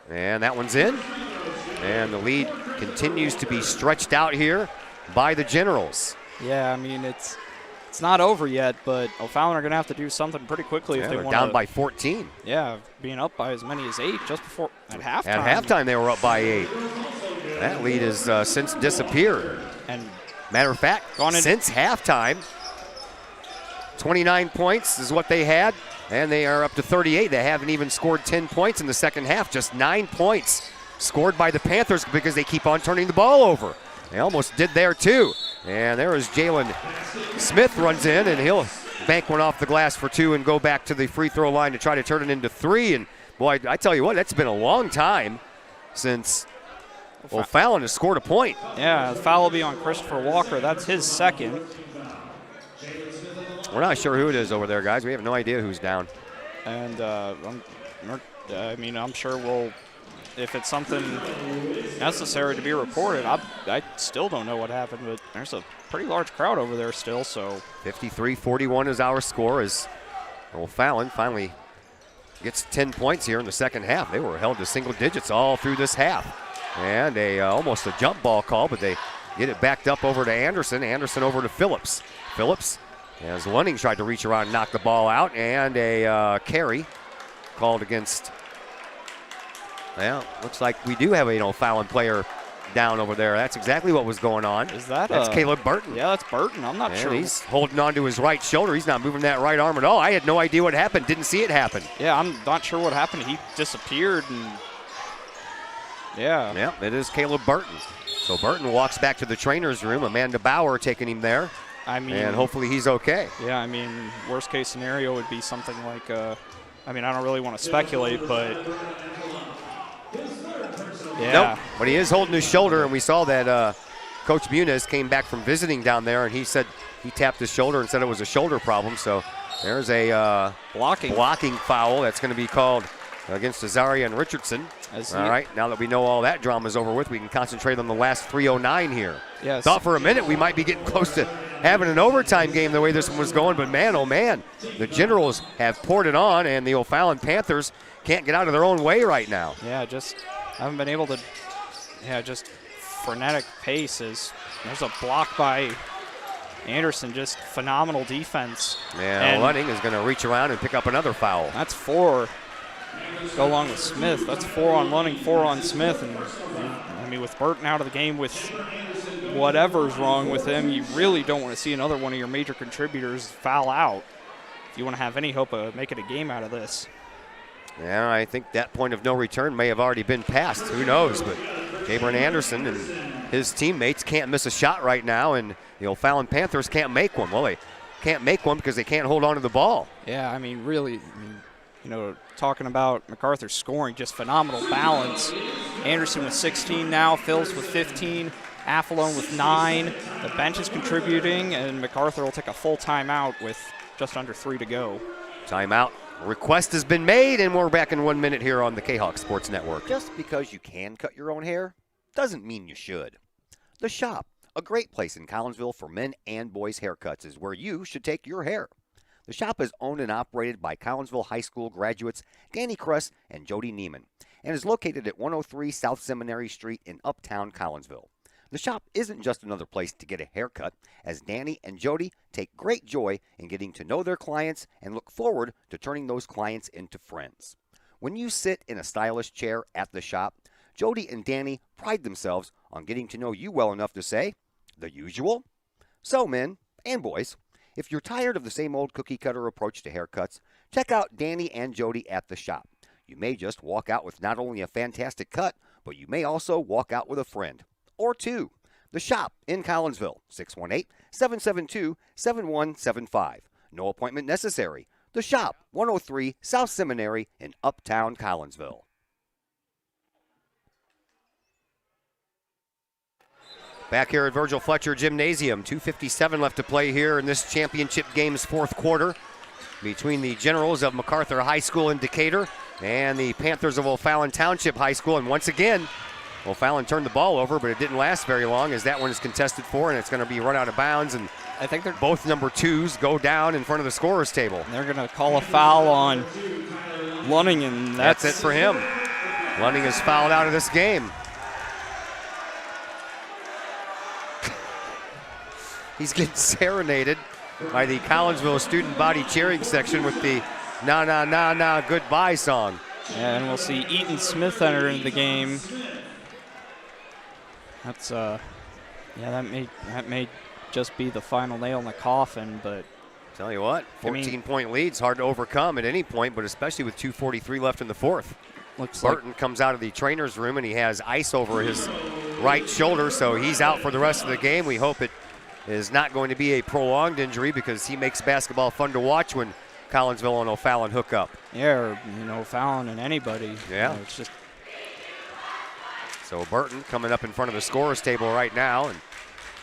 And that one's in, and the lead continues to be stretched out here by the Generals.
Yeah, I mean, it's not over yet, but O'Fallon are going to have to do something pretty quickly if they want to.
Down by 14.
Yeah, being up by as many as 8 just before at halftime.
At halftime, they were up by 8. That lead has since disappeared.
And
matter of fact, since halftime, 29 points is what they had, and they are up to 38. They haven't even scored 10 points in the second half, just 9 points scored by the Panthers because they keep on turning the ball over. They almost did there too. And there is Jalen Smith runs in, and he'll bank one off the glass for 2 and go back to the free throw line to try to turn it into 3. And boy, I tell you what, that's been a long time since O'Fallon has scored a point.
Yeah, the foul will be on Christopher Walker. That's his 2nd.
We're not sure who it is over there, guys. We have no idea who's down.
And I'm sure we'll, if it's something necessary to be reported, I still don't know what happened, but there's a pretty large crowd over there still. So
53-41 is our score as O'Fallon finally gets 10 points here in the second half. They were held to single digits all through this half. And almost a jump ball call, but they get it backed up over to Anderson. Anderson over to Phillips. Phillips, as Lunning tried to reach around and knock the ball out, and a carry called against. Well, looks like we do have an O'Fallon player down over there. That's exactly what was going on. That's Caleb Burton.
Yeah, that's Burton. I'm not sure.
He's holding on to his right shoulder. He's not moving that right arm at all. I had no idea what happened. Didn't see it happen.
Yeah, I'm not sure what happened. He disappeared and. Yeah,
it is Caleb Burton. So Burton walks back to the trainer's room. Amanda Bauer taking him there. And hopefully he's okay.
Yeah, I mean, worst case scenario would be something like, I don't really want to speculate, but yeah.
Nope, but he is holding his shoulder, and we saw that Coach Muniz came back from visiting down there, and he said he tapped his shoulder and said it was a shoulder problem. So there's a blocking foul that's going to be called against Azaria and Richardson. All right, now that we know all that drama's over with, we can concentrate on the last 3:09 here.
Yes.
Thought for a minute we might be getting close to having an overtime game the way this one was going, but man, oh man, the Generals have poured it on, and the O'Fallon Panthers can't get out of their own way right now.
Yeah, just haven't been able to, just frenetic pace. There's a block by Anderson, just phenomenal defense.
And Lunning is going to reach around and pick up another foul.
That's 4. Go along with Smith. That's 4 on Lunning, 4 on Smith. And with Burton out of the game with whatever's wrong with him, you really don't want to see another one of your major contributors foul out if you want to have any hope of making a game out of this.
Yeah, I think that point of no return may have already been passed. Who knows? But Gabriel Anderson and his teammates can't miss a shot right now, and the O'Fallon Panthers can't make one. Well, they can't make one because they can't hold on to the ball.
Yeah, really, talking about MacArthur scoring, just phenomenal balance. Anderson with 16 now, Phillips with 15. Athlone with 9. The bench is contributing, and MacArthur will take a full timeout with just under 3 to go.
Timeout request has been made, and we're back in 1 minute here on the K-Hawk Sports Network.
Just because you can cut your own hair doesn't mean you should. The Shop, a great place in Collinsville for men and boys haircuts, is where you should take your hair. The Shop is owned and operated by Collinsville High School graduates Danny Kress and Jody Neiman, and is located at 103 South Seminary Street in Uptown Collinsville. The Shop isn't just another place to get a haircut, as Danny and Jody take great joy in getting to know their clients and look forward to turning those clients into friends. When you sit in a stylish chair at the Shop, Jody and Danny pride themselves on getting to know you well enough to say, the usual. So, men and boys, if you're tired of the same old cookie-cutter approach to haircuts, check out Danny and Jody at the Shop. You may just walk out with not only a fantastic cut, but you may also walk out with a friend or two. The Shop in Collinsville, 618-772-7175. No appointment necessary. The Shop, 103 South Seminary in Uptown Collinsville.
Back here at Virgil Fletcher Gymnasium, 2:57 left to play here in this championship game's fourth quarter between the Generals of MacArthur High School in Decatur and the Panthers of O'Fallon Township High School. And once again, O'Fallon turned the ball over, but it didn't last very long as that one is contested for, and it's going to be run out of bounds. And
I think they're
both number 2s go down in front of the scorer's table.
They're going to call a foul on Lunning, and
that's it for him. Lunning is fouled out of this game. He's getting serenaded by the Collinsville student body cheering section with the "Na na na na goodbye" song.
And we'll see Eaton Smith enter into the game. That's that may just be the final nail in the coffin, but
tell you what, 14-point lead's hard to overcome at any point, but especially with 2:43 left in the fourth.
Looks
Burton comes out of the trainer's room and he has ice over his right shoulder, so he's out for the rest of the game. We hope it is not going to be a prolonged injury because he makes basketball fun to watch when Collinsville and O'Fallon hook up.
Yeah, or O'Fallon and anybody.
Yeah.
It's just.
So Burton coming up in front of the scorer's table right now, and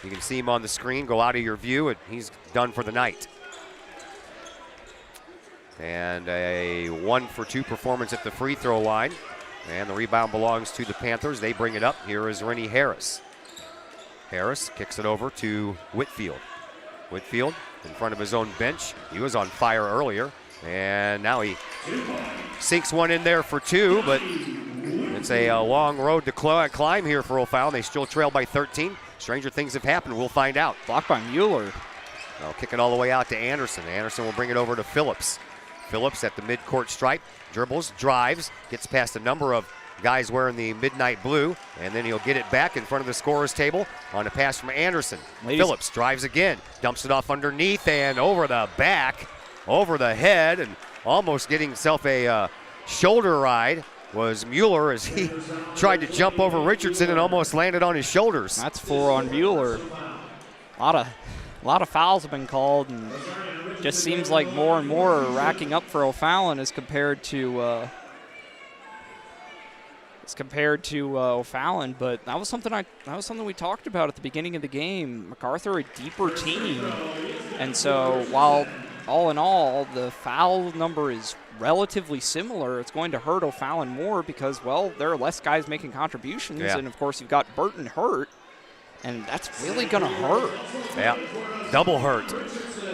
you can see him on the screen go out of your view, and he's done for the night. And a 1-for-2 performance at the free throw line, and the rebound belongs to the Panthers. They bring it up. Here is Rennie Harris. Harris kicks it over to Whitfield. Whitfield in front of his own bench. He was on fire earlier, and now he sinks one in there for 2, but it's a long road to climb here for O'Fallon. They still trail by 13. Stranger things have happened. We'll find out.
Blocked by Mueller.
They'll kick it all the way out to Anderson. Anderson will bring it over to Phillips. Phillips at the midcourt stripe. Dribbles, drives, gets past a number of guys wearing the midnight blue, and then he'll get it back in front of the scorer's table on a pass from Anderson. Phillips drives again, dumps it off underneath and over the back, over the head, and almost getting himself a shoulder ride was Mueller as he tried to jump over Richardson and almost landed on his shoulders.
That's 4 on Mueller. A lot of fouls have been called, and just seems like more and more are racking up for O'Fallon as compared to O'Fallon. But that was something we talked about at the beginning of the game. MacArthur a deeper team, and so while all in all the foul number is relatively similar, it's going to hurt O'Fallon more because, well, there are less guys making contributions, and of course you've got Burton hurt, and that's really going to hurt.
Yeah, double hurt.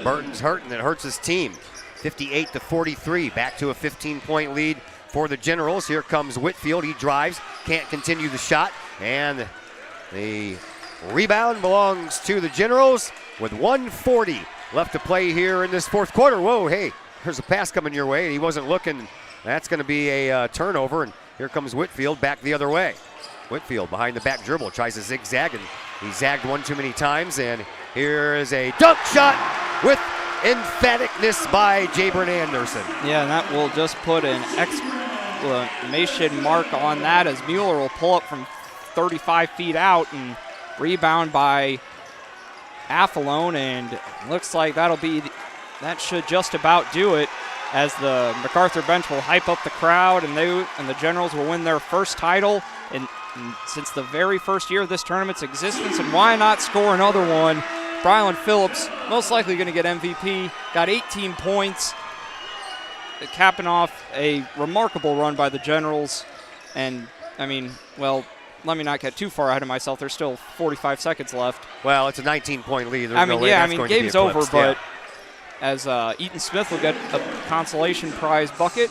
Burton's hurt, and it hurts his team. 58-43, back to a 15-point lead for the Generals. Here comes Whitfield. He drives, can't continue the shot, and the rebound belongs to the Generals with 1:40 left to play here in this fourth quarter. Whoa, hey, there's a pass coming your way, and he wasn't looking. That's going to be a turnover, and here comes Whitfield back the other way. Whitfield behind the back dribble, tries to zigzag, and he zagged one too many times, and here is a dunk shot with emphaticness by Jabron Anderson.
Yeah, and that will just put an exclamation mark on that as Mueller will pull up from 35 feet out and rebound by Athlone, and looks like that should just about do it as the MacArthur bench will hype up the crowd, and the Generals will win their first title in since the very first year of this tournament's existence, and why not score another one? Brylan Phillips, most likely going to get MVP, got 18 points, capping off a remarkable run by the Generals. And, I mean, well, let me not get too far ahead of myself. There's still 45 seconds left.
Well, it's a 19-point lead. There's
I mean,
no way
yeah,
that's
I mean,
going to be
game's over,
eclipsed,
but
yeah.
as Eaton Smith will get a consolation prize bucket.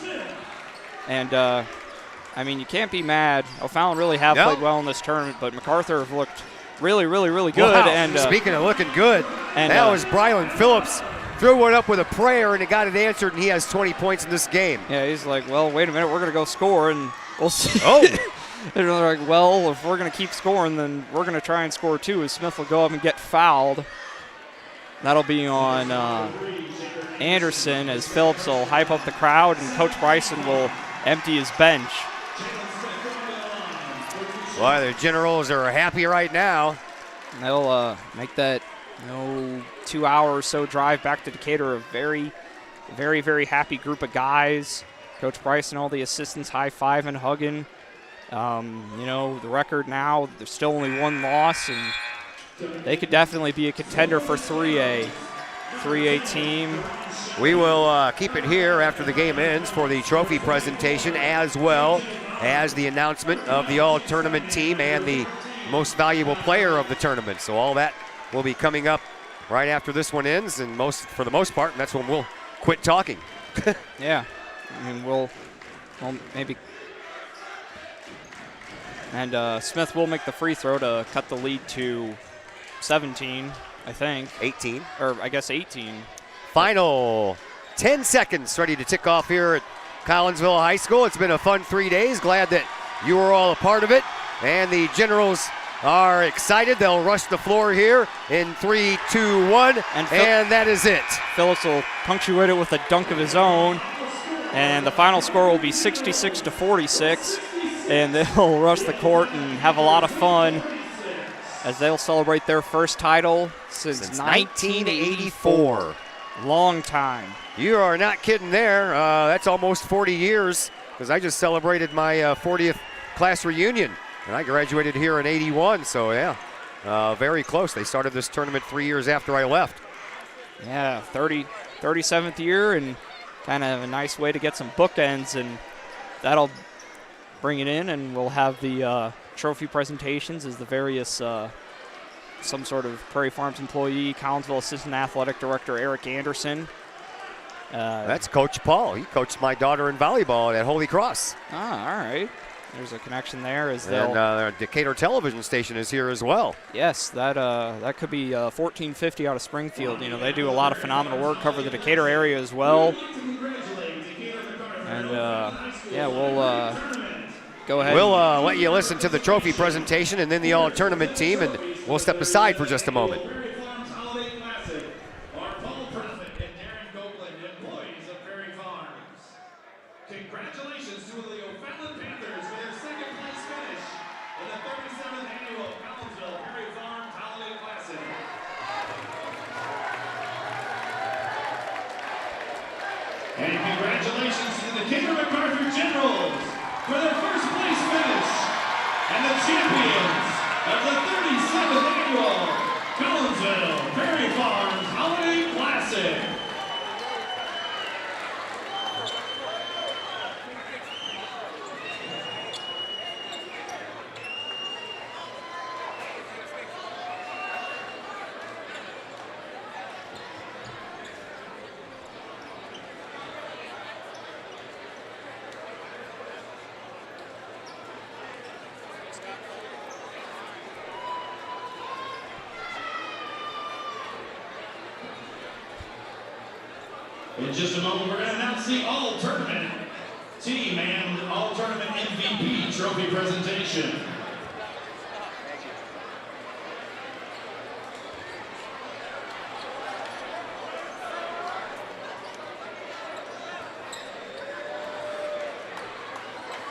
And, I mean, you can't be mad. O'Fallon really have played well in this tournament, but MacArthur have looked really, really, really good.
Wow.
And
speaking of looking good,
and,
that was Brylan Phillips. Threw one up with a prayer, and it got it answered, and he has 20 points in this game.
Yeah, he's like, well, wait a minute, we're going to go score, and we'll see.
Oh.
They're like, well, if we're going to keep scoring, then we're going to try and score too, as Smith will go up and get fouled. That'll be on Anderson, as Phillips will hype up the crowd, and Coach Bryson will empty his bench.
Well, the Generals are happy right now.
And they'll make that 2 hour or so drive back to Decatur a very, very, very happy group of guys. Coach Bryson, all the assistants high-fiving, hugging. You know, the record now, there's still only one loss, and they could definitely be a contender for 3A team.
We will keep it here after the game ends for the trophy presentation, as well as the announcement of the all-tournament team and the most valuable player of the tournament. So all that will be coming up right after this one ends, and for the most part, and that's when we'll quit talking.
Yeah, I mean, we'll maybe. And Smith will make the free throw to cut the lead to 17, I think.
18.
Or I guess 18.
Final 10 seconds ready to tick off here at Collinsville High School. It's been a fun 3 days. Glad that you were all a part of it. And the Generals are excited. They'll rush the floor here in 3, 2, 1, and that is it.
Phillips will punctuate it with a dunk of his own, and the final score will be 66-46, and they'll rush the court and have a lot of fun as they'll celebrate their first title since 1984. Long time.
You are not kidding there. That's almost 40 years, because I just celebrated my 40th class reunion. And I graduated here in 81, so yeah, very close. They started this tournament 3 years after I left.
Yeah, 37th year, and kind of a nice way to get some bookends, and that'll bring it in, and we'll have the trophy presentations as the various, some sort of Prairie Farms employee, Collinsville Assistant Athletic Director Eric Anderson.
That's Coach Paul. He coached my daughter in volleyball at Holy Cross.
Ah, all right. There's a connection there.
And the Decatur television station is here as well.
Yes, that could be 1450 out of Springfield. You know, they do a lot of phenomenal work, cover the Decatur area as well. And yeah, we'll go ahead.
We'll let you listen to the trophy presentation and then the all-tournament team, and we'll step aside for just a moment.
Congratulations to the O'Fallon Panthers for their second place finish in the 37th annual Collinsville Prairie Farms Holiday Classic. And congratulations to the Championship-MacArthur Generals for their first place finish and the champions of the 37th annual Collinsville Prairie Farms Holiday Classic. In just a moment, we're going to announce the all-tournament team and all-tournament MVP trophy presentation.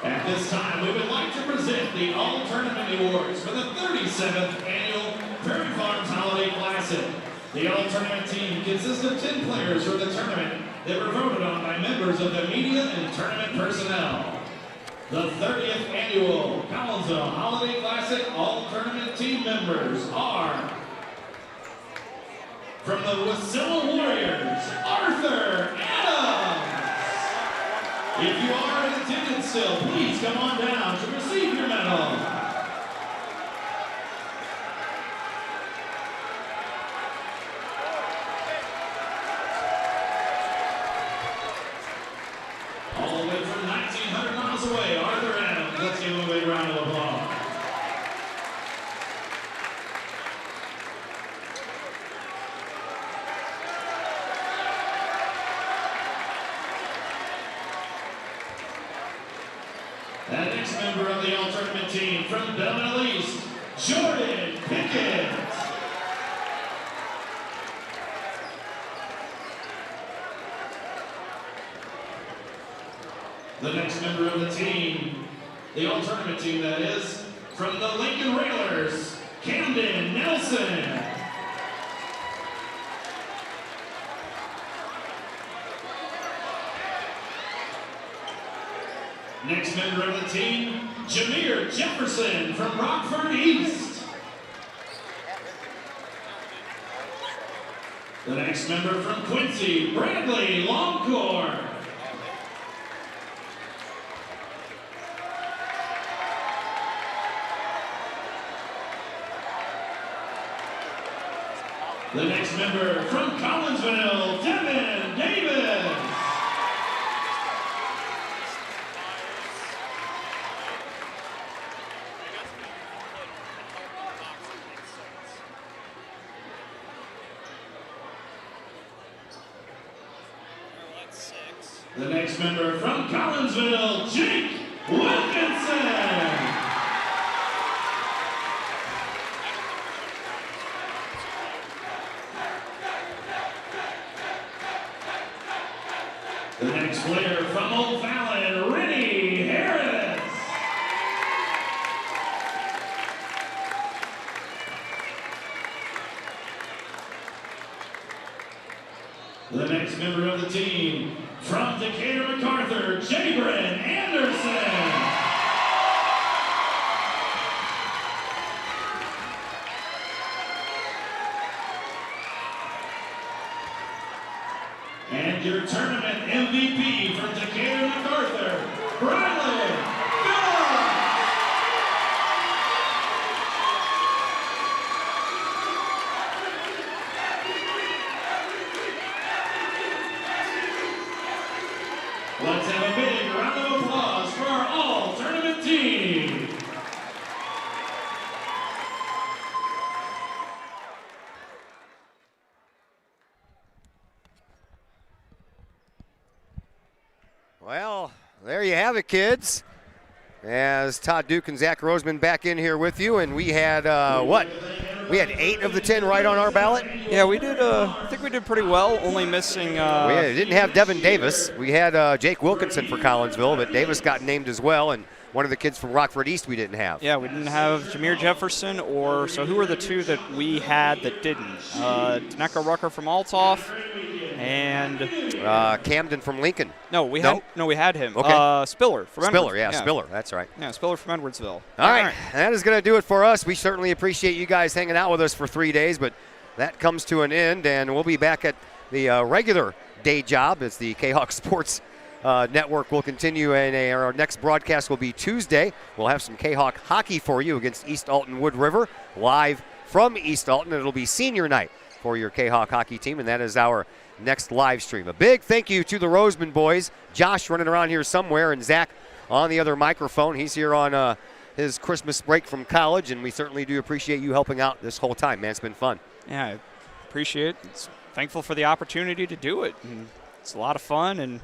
At this time, we would like to present the all-tournament awards for the 37th annual Prairie Farms Holiday Classic. The all-tournament team consists of 10 players for the tournament that were voted on by members of the media and tournament personnel. The 30th Annual Collinsville Holiday Classic All-Tournament team members are from the Wasilla Warriors, Arthur Adams. If you are in attendance still, please come on down to receive your medal. All the way from 1,900 miles away, Arthur Adams. Let's give him a big round of applause. The next member of the all-tournament team from Belleville East, Jordan Pickett. The next member of the team, the all-tournament team that is, from the Lincoln Railers, Camden Nelson. Next member of the team, Jameer Jefferson from Rockford East. The next member from Quincy, Bradley Longcore. The next member from Collinsville, Devin Davis. The next member from Collinsville, Jake Wilkinson. The next player from O'Fallon, Rennie Harris. The next member of the team, from Championship-MacArthur, Jabron Anderson. And your tournament MVP from Championship-MacArthur, Bradley Phillips. Let's have a big round of applause for our all-tournament team.
Well, there you have it, kids. As Todd Duke and Zach Roseman back in here with you, and we had, what? We had 8 of the 10 right on our ballot?
Yeah, we did. I think we did pretty well, only missing...
we didn't have Devin Davis. We had Jake Wilkinson for Collinsville, but Davis got named as well, and one of the kids from Rockford East we didn't have.
Yeah, we didn't have Jameer Jefferson, so who were the 2 that we had that didn't? Taneka Rucker from Althoff, and...
Camden from Lincoln.
We had him.
Okay.
Spiller from
Spiller,
Edwards.
Spiller, that's right.
Yeah, Spiller from Edwardsville.
All right, that is going to do it for us. We certainly appreciate you guys hanging out with us for 3 days, but that comes to an end, and we'll be back at the regular day job as the K-Hawk Sports Network will continue, and our next broadcast will be Tuesday. We'll have some K-Hawk hockey for you against East Alton Wood River, live from East Alton. It'll be senior night for your K-Hawk hockey team, and that is our next live stream. A big thank you to the Roseman boys. Josh running around here somewhere, and Zach on the other microphone. He's here on his Christmas break from college, and we certainly do appreciate you helping out this whole time, man. It's been fun.
Yeah, I appreciate it. It's thankful for the opportunity to do it. And it's a lot of fun, and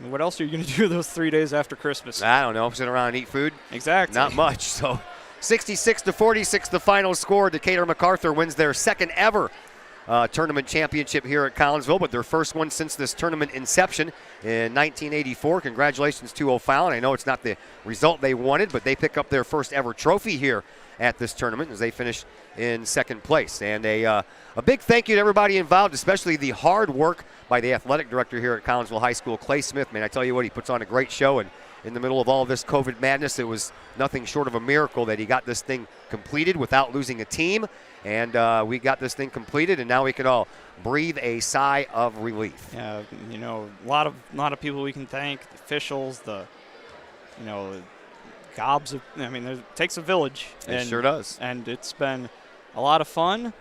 what else are you going to do those 3 days after Christmas?
I don't know. Sit around and eat food?
Exactly.
Not much. So 66-46 the final score. Decatur-MacArthur wins their second ever tournament championship here at Collinsville, but their first one since this tournament inception in 1984. Congratulations to O'Fallon. I know it's not the result they wanted, but they pick up their first ever trophy here at this tournament as they finish in second place. And a big thank you to everybody involved, especially the hard work by the athletic director here at Collinsville High School, Clay Smith. Man, I tell you what, he puts on a great show, and in the middle of all this COVID madness. It was nothing short of a miracle that he got this thing completed without losing a team. And we got this thing completed, and now we can all breathe a sigh of relief.
Yeah, you know, a lot of people we can thank, the officials, gobs of, I mean, it takes a village.
It sure does.
And it's been a lot of fun.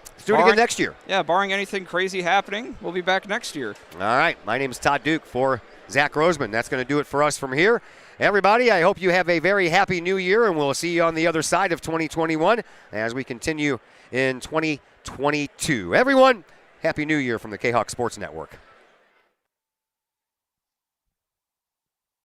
Let's do it again next year.
Yeah, barring anything crazy happening, we'll be back next year.
All right, my name is Todd Duke for Zach Roseman. That's going to do it for us from here. Everybody, I hope you have a very happy new year, and we'll see you on the other side of 2021 as we continue in 2022. Everyone, happy new year from the K-Hawk Sports Network.